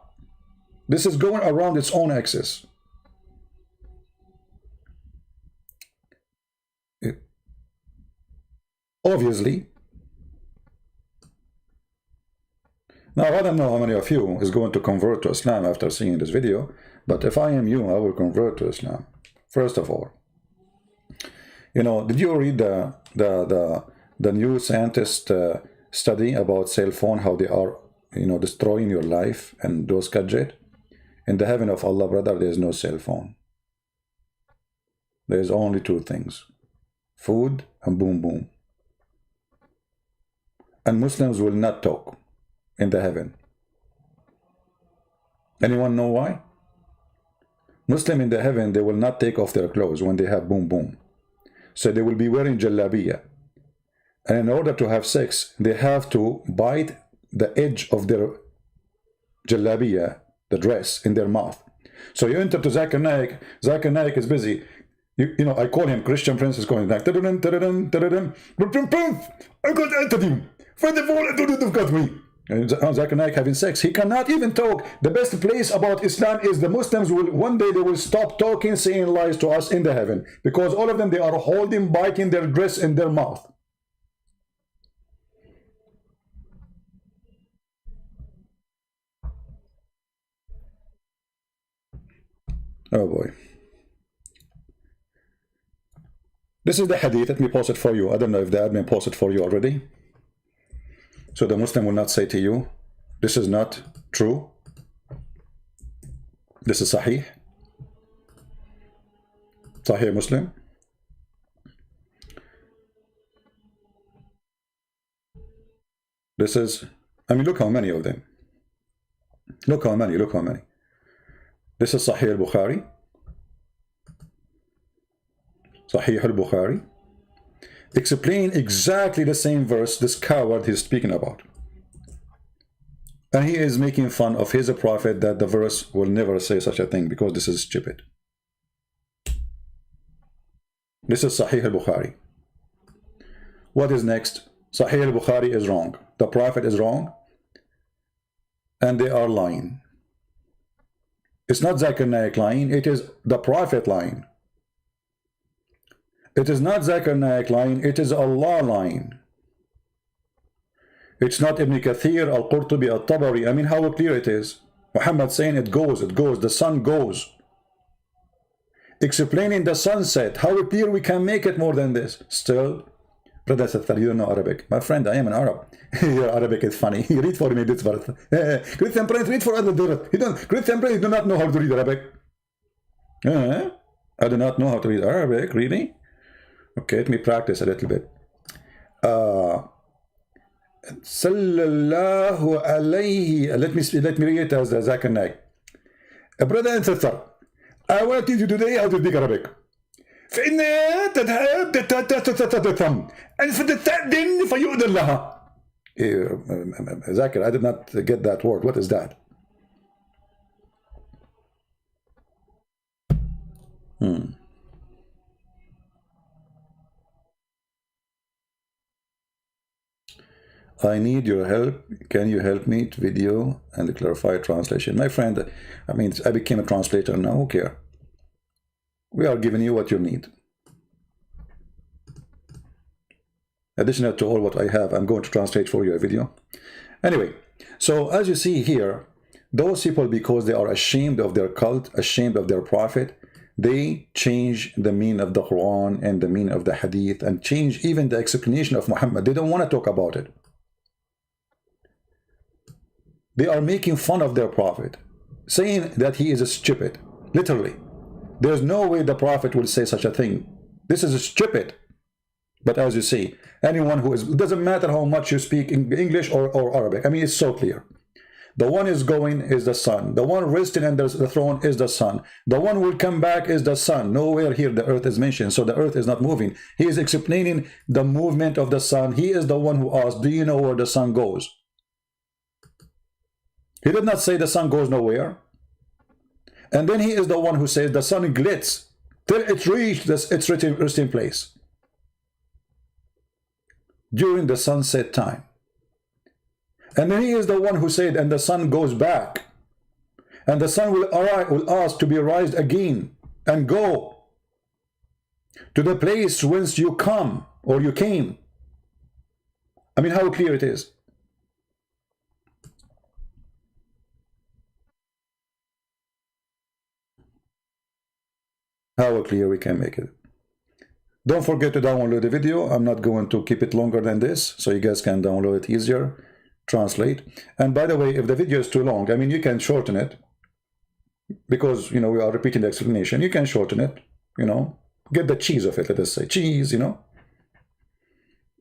This is going around its own axis. Obviously. Now, I don't know how many of you is going to convert to Islam after seeing this video, but if I am you, I will convert to Islam. First of all, you know, did you read the new scientist study about cell phone, how they are, you know, destroying your life and those gadgets? In the heaven of Allah, brother, there is no cell phone. There is only two things: food and boom boom. And Muslims will not talk in the heaven. Anyone know why? Muslim in the heaven, they will not take off their clothes when they have boom boom. So they will be wearing jalabiya. And in order to have sex, they have to bite the edge of their jalabiya, the dress, in their mouth. So you enter to Zakir Naik. Zakir Naik is busy. You know, I call him Christian Prince, is going like, I got entered him. First of all, I don't have got me. Zakir Naik having sex. He cannot even talk. The best place about Islam is the Muslims will, one day they will stop talking, saying lies to us in the heaven. Because all of them, they are holding, biting their dress in their mouth. Oh boy. This is the hadith. Let me post it for you. I don't know if the admin posted for you already. So the Muslim will not say to you, this is not true. This is Sahih. Sahih Muslim. This is, I mean, look how many of them. Look how many. This is Sahih al-Bukhari. Sahih al-Bukhari. Explain exactly the same verse this coward is speaking about. And he is making fun of his prophet that the verse will never say such a thing because this is stupid. This is Sahih al-Bukhari. What is next? Sahih al-Bukhari is wrong. The prophet is wrong. And they are lying. It's not Zakir Naik lying, it is the prophet lying. It is not Zakir Naik lying, it is Allah lying. It's not Ibn Kathir, Al-Qurtubi, Al-Tabari. I mean, how clear it is. Muhammad saying it goes, the sun goes. Explaining the sunset, how clear we can make it more than this. Still, brother Sattar, you don't know Arabic. My friend, I am an Arab. Your Arabic is funny. Read for me this verse. Christian Prince, read for other verse. Christian Prince do not know how to read Arabic. I do not know how to read Arabic, really? Okay, let me practice a little bit. Sallallahu alayhi. Let me read it as Zakir Naik. Brother and sister, I want to teach you today how to speak Arabic. فإنها تذهب تتثم and فتستأذن فيؤذن لها. Zakir, I did not get that word. What is that? I need your help. Can you help me to video and clarify translation? My friend, I mean, I became a translator now. Who cares? We are giving you what you need. Additional to all what I have, I'm going to translate for you a video. Anyway, so as you see here, those people, because they are ashamed of their cult, ashamed of their prophet, they change the meaning of the Quran and the meaning of the Hadith, and change even the explanation of Muhammad. They don't want to talk about it. They are making fun of their prophet, saying that he is stupid. Literally, there's no way the prophet will say such a thing. This is stupid. But as you see, anyone who is, it doesn't matter how much you speak English or Arabic. I mean, it's so clear. The one is going is the sun. The one resting under the throne is the sun. The one who will come back is the sun. Nowhere here the earth is mentioned, so the earth is not moving. He is explaining the movement of the sun. He is the one who asked, do you know where the sun goes? He did not say the sun goes nowhere. And then he is the one who says the sun glits till it reaches its resting place during the sunset time. And then he is the one who said, and the sun goes back, and the sun will ask to be raised again and go to the place whence you come or you came. I mean, how clear it is. How clear we can make it. Don't forget to download the video. I'm not going to keep it longer than this, so you guys can download it easier, translate. And by the way, if the video is too long, I mean, you can shorten it, because, you know, we are repeating the explanation. You can shorten it, you know, get the cheese of it, let us say, cheese, you know.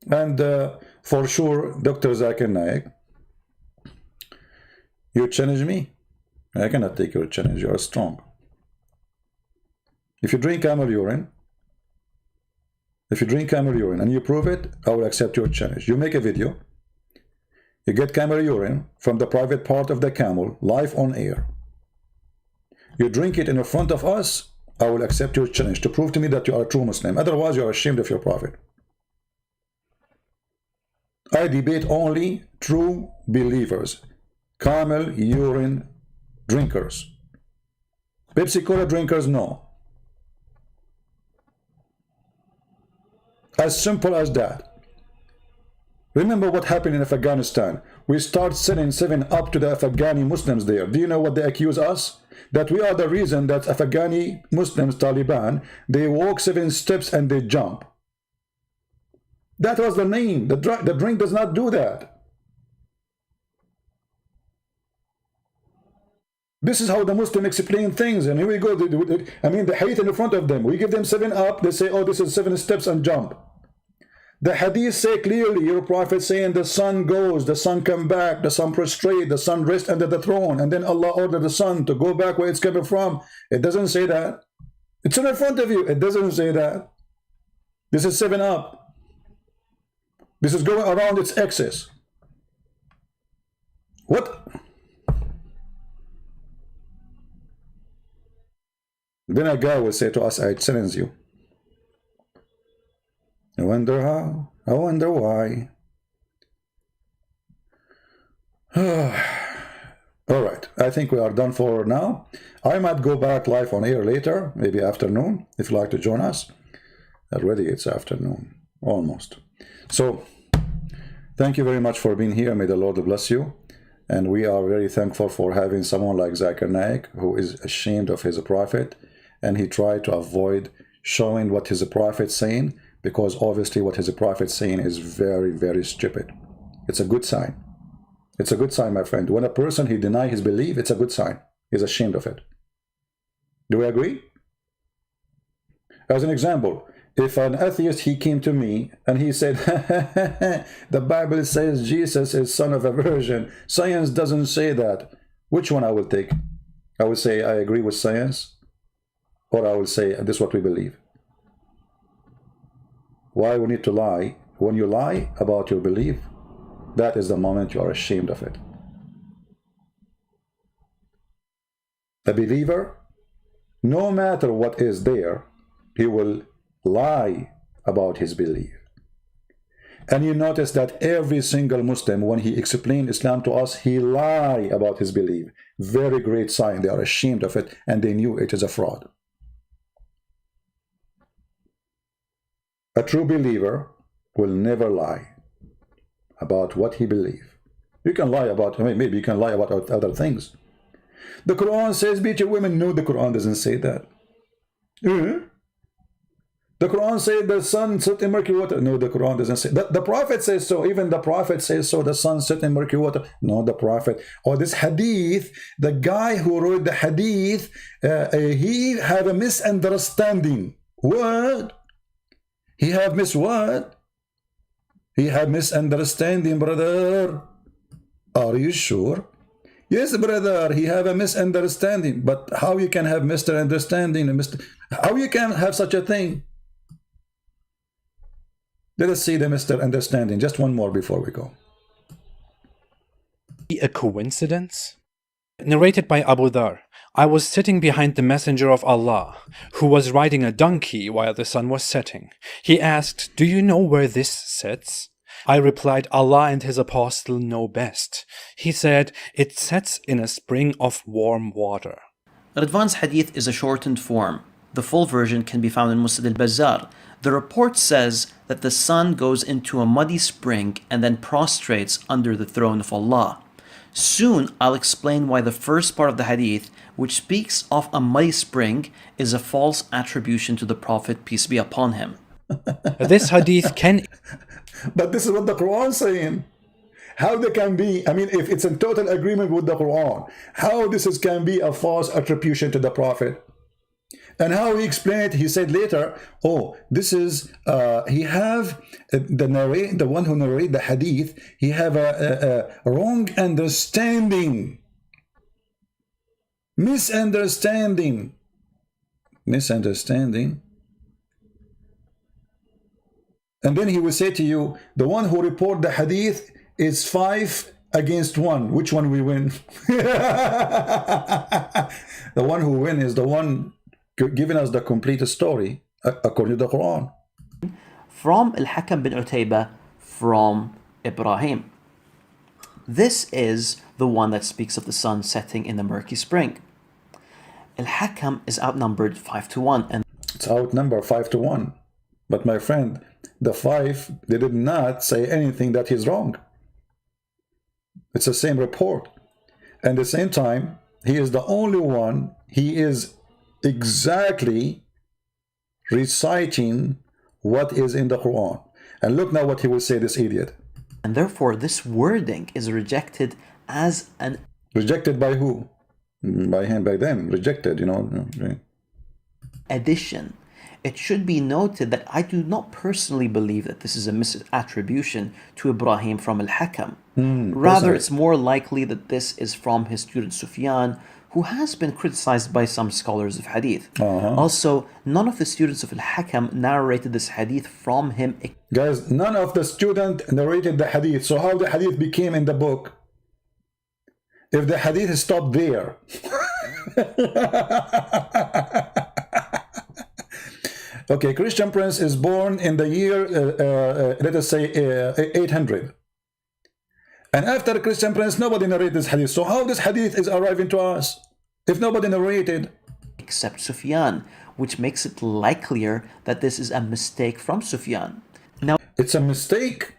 And for sure, Dr. Zakir Naik, you challenge me. I cannot take your challenge. You are strong. If you drink camel urine, and you prove it, I will accept your challenge. You make a video, you get camel urine from the private part of the camel, live on air. You drink it in front of us, I will accept your challenge to prove to me that you are a true Muslim. Otherwise, you are ashamed of your prophet. I debate only true believers, camel urine drinkers. Pepsi Cola drinkers, no. As simple as that. Remember what happened in Afghanistan. We start selling 7-Up to the Afghani Muslims there. Do you know what they accuse us? That we are the reason that Afghani Muslims, Taliban, they walk 7 steps and they jump. That was the name. The drink does not do that. This is how the Muslims explain things. And here we go. I mean, the hadith in front of them. We give them 7-Up. They say, oh, this is 7 steps and jump. The hadith say clearly, your prophet saying the sun goes, the sun come back, the sun prostrate, the sun rest under the throne, and then Allah ordered the sun to go back where it's coming from. It doesn't say that. It's in front of you. It doesn't say that. This is 7-Up. This is going around its axis. What? Then a guy will say to us, I challenge you. I wonder how, I wonder why. All right, I think we are done for now. I might go back live on air later, maybe afternoon, if you'd like to join us. Already it's afternoon, almost. So, thank you very much for being here. May the Lord bless you. And we are very thankful for having someone like Zakir Naik, who is ashamed of his prophet, and he tried to avoid showing what his prophet is saying, because obviously what his prophet is saying is very, very stupid. It's a good sign. It's a good sign, my friend. When a person, he denies his belief, it's a good sign. He's ashamed of it. Do we agree? As an example, if an atheist, he came to me and he said, the Bible says Jesus is son of a virgin. Science doesn't say that. Which one I will take? I will say, I agree with science, or I will say, this is what we believe. Why we need to lie? When you lie about your belief, that is the moment you are ashamed of it. A believer, no matter what is there, he will lie about his belief. And you notice that every single Muslim, when he explained Islam to us, he lied about his belief. Very great sign. They are ashamed of it, and they knew it is a fraud. A true believer will never lie about what he believes. You can lie about, maybe you can lie about other things. The Quran says beat your women. No, the Quran doesn't say that. The Quran says the sun set in murky water. No, the Quran doesn't say that. The Prophet says so. Even the Prophet says so. The sun set in murky water. No, the Prophet. Or this hadith, the guy who wrote the hadith, he had a misunderstanding. What? He have what? He had misunderstanding, brother. Are you sure? Yes, brother, he have a misunderstanding. But how you can have misunderstanding? How you can have such a thing? Let us see the misunderstanding. Just one more before we go. A coincidence? Narrated by Abu Dhar. I was sitting behind the Messenger of Allah, who was riding a donkey while the sun was setting. He asked, "Do you know where this sets?" I replied, "Allah and His Apostle know best." He said, "It sets in a spring of warm water." Radwan's hadith is a shortened form. The full version can be found in Musnad al-Bazzar. The report says that the sun goes into a muddy spring and then prostrates under the throne of Allah. Soon I'll explain why the first part of the hadith, which speaks of a muddy spring, is a false attribution to the Prophet, peace be upon him. This hadith can... But this is what the Quran is saying. How they can be, if it's in total agreement with the Quran, how can be a false attribution to the Prophet? And how he explained it, he said later, oh, this is, he have, the one who narrate the hadith, he have a wrong understanding. Misunderstanding. And then he will say to you, the one who report the hadith is 5 against 1. Which one will win? The one who win is the one giving us the complete story according to the Quran. From Al-Hakam bin Utaybah, from Ibrahim. This is the one that speaks of the sun setting in the murky spring. Al-Hakam is outnumbered 5-1. And it's outnumbered 5-1. But my friend, the 5, they did not say anything that he's wrong. It's the same report. And at the same time, he is the only one, he is exactly reciting what is in the Quran. And look now what he will say, this idiot. And therefore, this wording is rejected as an... Rejected by who? By him, by them. Rejected, addition. It should be noted that I do not personally believe that this is a misattribution to Ibrahim from Al-Hakam. Rather, it's more likely that this is from his student Sufyan, who has been criticized by some scholars of hadith. Also, none of the students of Al-Hakam narrated this hadith from him. Guys, none of the students narrated the hadith. So how the hadith became in the book? If the hadith stopped there. Okay, Christian Prince is born in the year, let us say, 800. And after Christian Prince, nobody narrated this hadith. So how this hadith is arriving to us if nobody narrated? Except Sufyan, which makes it likelier that this is a mistake from Sufyan. Now, it's a mistake.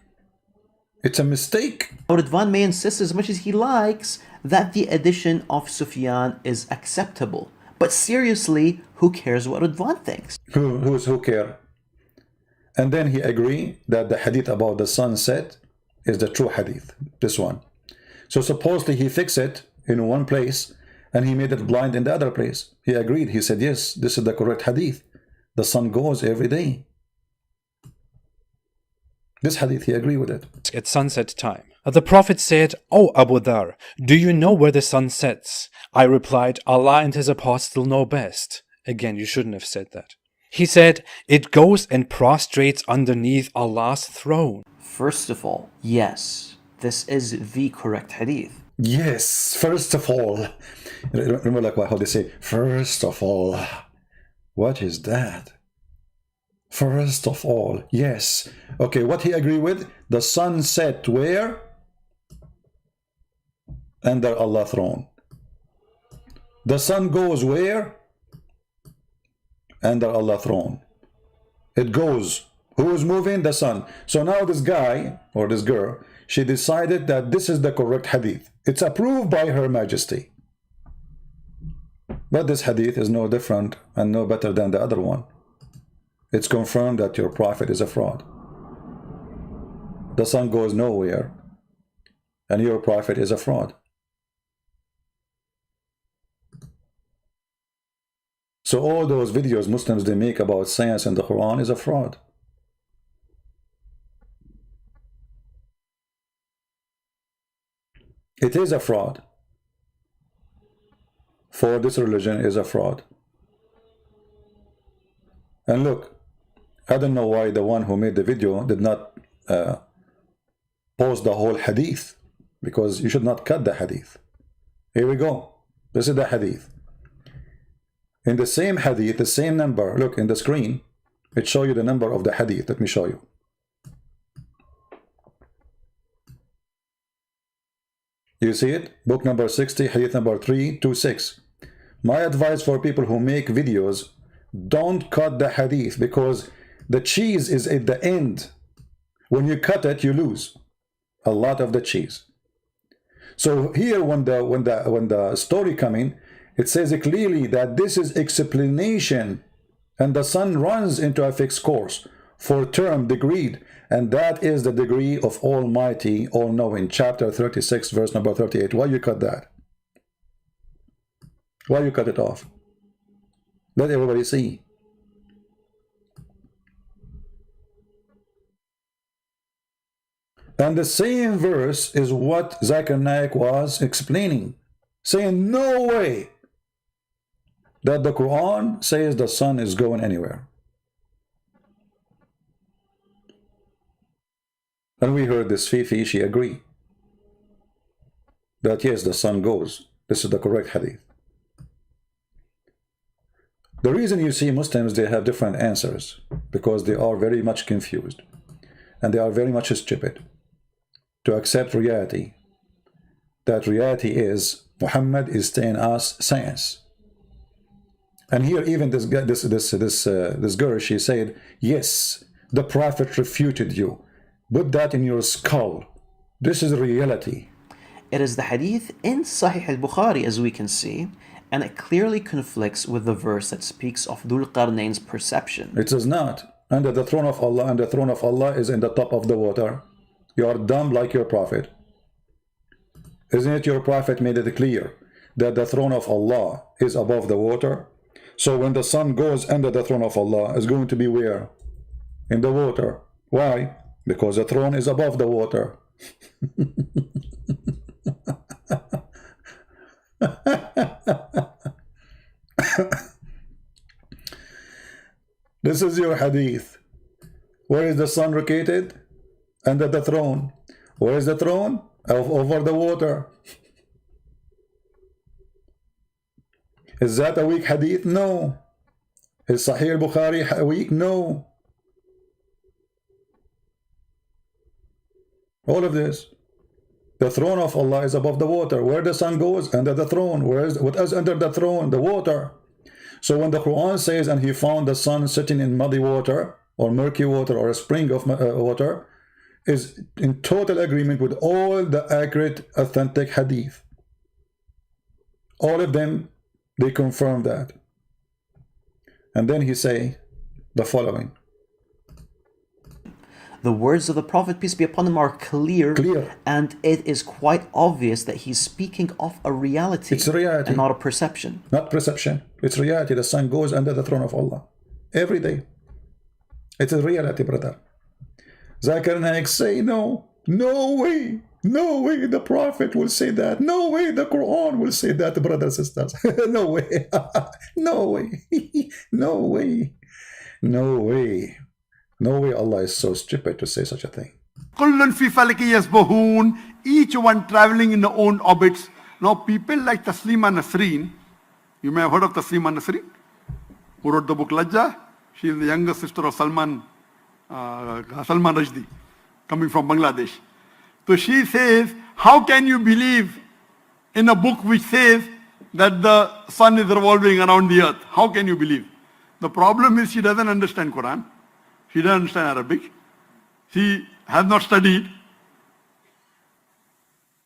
It's a mistake. Radwan may insist as much as he likes that the addition of Sufyan is acceptable. But seriously, who cares what Radwan thinks? Who care? And then he agreed that the hadith about the sunset is the true hadith, this one. So supposedly he fixed it in one place and he made it blind in the other place. He agreed. He said, yes, this is the correct hadith. The sun goes every day. This hadith, he agreed with it. At sunset time. The Prophet said, "O Abu Dhar, do you know where the sun sets?" I replied, "Allah and His Apostle know best." Again, you shouldn't have said that. He said, "It goes and prostrates underneath Allah's throne." First of all, yes, this is the correct hadith. Yes, first of all. Remember like how they say, first of all. What is that? First of all, yes. Okay, what he agree with? The sun set where? Under Allah's throne. The sun goes where? Under Allah's throne. It goes. Who is moving? The sun. So now this guy or this girl, she decided that this is the correct hadith. It's approved by Her Majesty. But this hadith is no different and no better than the other one. It's confirmed that your prophet is a fraud. The sun goes nowhere, and your prophet is a fraud. So all those videos Muslims they make about science and the Quran is a fraud. It is a fraud. For this religion is a fraud. And look, I don't know why the one who made the video did not post the whole hadith, because you should not cut the hadith. Here we go. This is the hadith. In the same hadith, the same number, look in the screen, it shows you the number of the hadith. Let me show you. You see it? Book number 60, hadith number 326. My advice for people who make videos, don't cut the hadith, because the cheese is at the end. When you cut it, you lose a lot of the cheese. So here, when the story coming, it says clearly that this is explanation, and the sun runs into a fixed course for term degreed, and that is the degree of Almighty, all-knowing. Chapter 36, verse number 38. Why you cut that? Why you cut it off? Let everybody see. And the same verse is what Zakir Naik was explaining, saying no way that the Quran says the sun is going anywhere. And we heard this Fifi, she agreed that yes, the sun goes. This is the correct hadith. The reason you see Muslims, they have different answers, because they are very much confused and they are very much stupid to accept reality. That reality is Muhammad is telling us science. And here even this girl, she said, yes, the Prophet refuted you. Put that in your skull. This is reality. It is the hadith in Sahih al-Bukhari, as we can see, and it clearly conflicts with the verse that speaks of Dhul Qarnayn's perception. It is not. Under the throne of Allah, and the throne of Allah is in the top of the water. You are dumb like your prophet. Isn't it your prophet made it clear that the throne of Allah is above the water? So when the sun goes under the throne of Allah, it's going to be where? In the water. Why? Because the throne is above the water. This is your hadith. Where is the sun located? Under the throne. Where is the throne? Over the water. Is that a weak hadith? No. Is Sahih al-Bukhari weak? No. All of this. The throne of Allah is above the water. Where the sun goes? Under the throne. What is under the throne? The water. So when the Quran says, and he found the sun sitting in muddy water, or murky water, or a spring of water, is in total agreement with all the accurate, authentic hadith. All of them, they confirm that. And then he say the following. The words of the Prophet, peace be upon him, are clear, and it is quite obvious that he's speaking of a reality. It's a reality. And not a perception. Not perception. It's reality. The sun goes under the throne of Allah every day. It's a reality, brother. Zakir Naik say, no, no way, no way the Prophet will say that. No way the Quran will say that, brothers and sisters. No way. No way. No way. No way. No way Allah is so stupid to say such a thing. Each one traveling in their own orbits. Now people like Taslima Nasreen, you may have heard of Taslima Nasreen, who wrote the book Lajja. She is the younger sister of Salman Rushdie, coming from Bangladesh. So she says, how can you believe in a book which says that the sun is revolving around the earth? How can you believe? The problem is she doesn't understand Quran. She doesn't understand Arabic. She has not studied.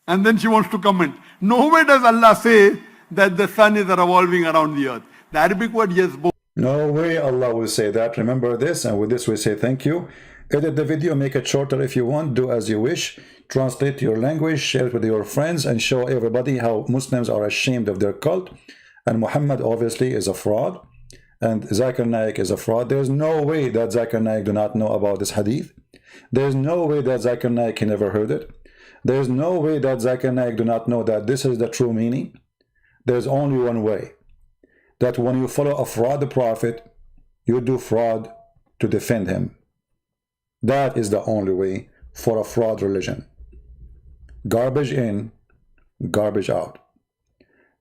And then she wants to comment. Nowhere does Allah say that the sun is revolving around the earth. The Arabic word, yes, both. No way Allah will say that. Remember this, and with this we say thank you. Edit the video, make it shorter if you want, do as you wish. Translate your language, share it with your friends, and show everybody how Muslims are ashamed of their cult. And Muhammad obviously is a fraud, and Zakir Naik is a fraud. There's no way that Zakir Naik do not know about this hadith. There's no way that Zakir Naik he never heard it. There's no way that Zakir Naik do not know that this is the true meaning. There's only one way. That when you follow a fraud prophet, you do fraud to defend him. That is the only way for a fraud religion. Garbage in, garbage out.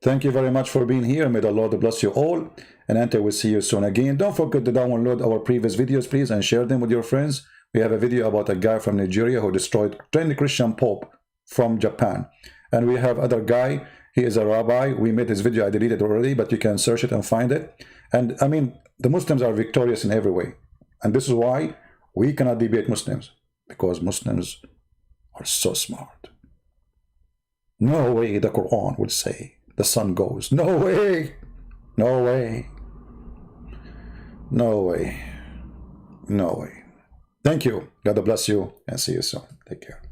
Thank you very much for being here. May the Lord bless you all. And until we see you soon again, don't forget to download our previous videos, please, and share them with your friends. We have a video about a guy from Nigeria who destroyed 10 Christian Pope from Japan. And we have other guy, he is a rabbi. We made this video, I deleted it already, but you can search it and find it. And I mean, the Muslims are victorious in every way. And this is why we cannot debate Muslims, because Muslims are so smart. No way the Quran would say the sun goes. No way. No way. No way. No way. Thank you. God bless you and see you soon. Take care.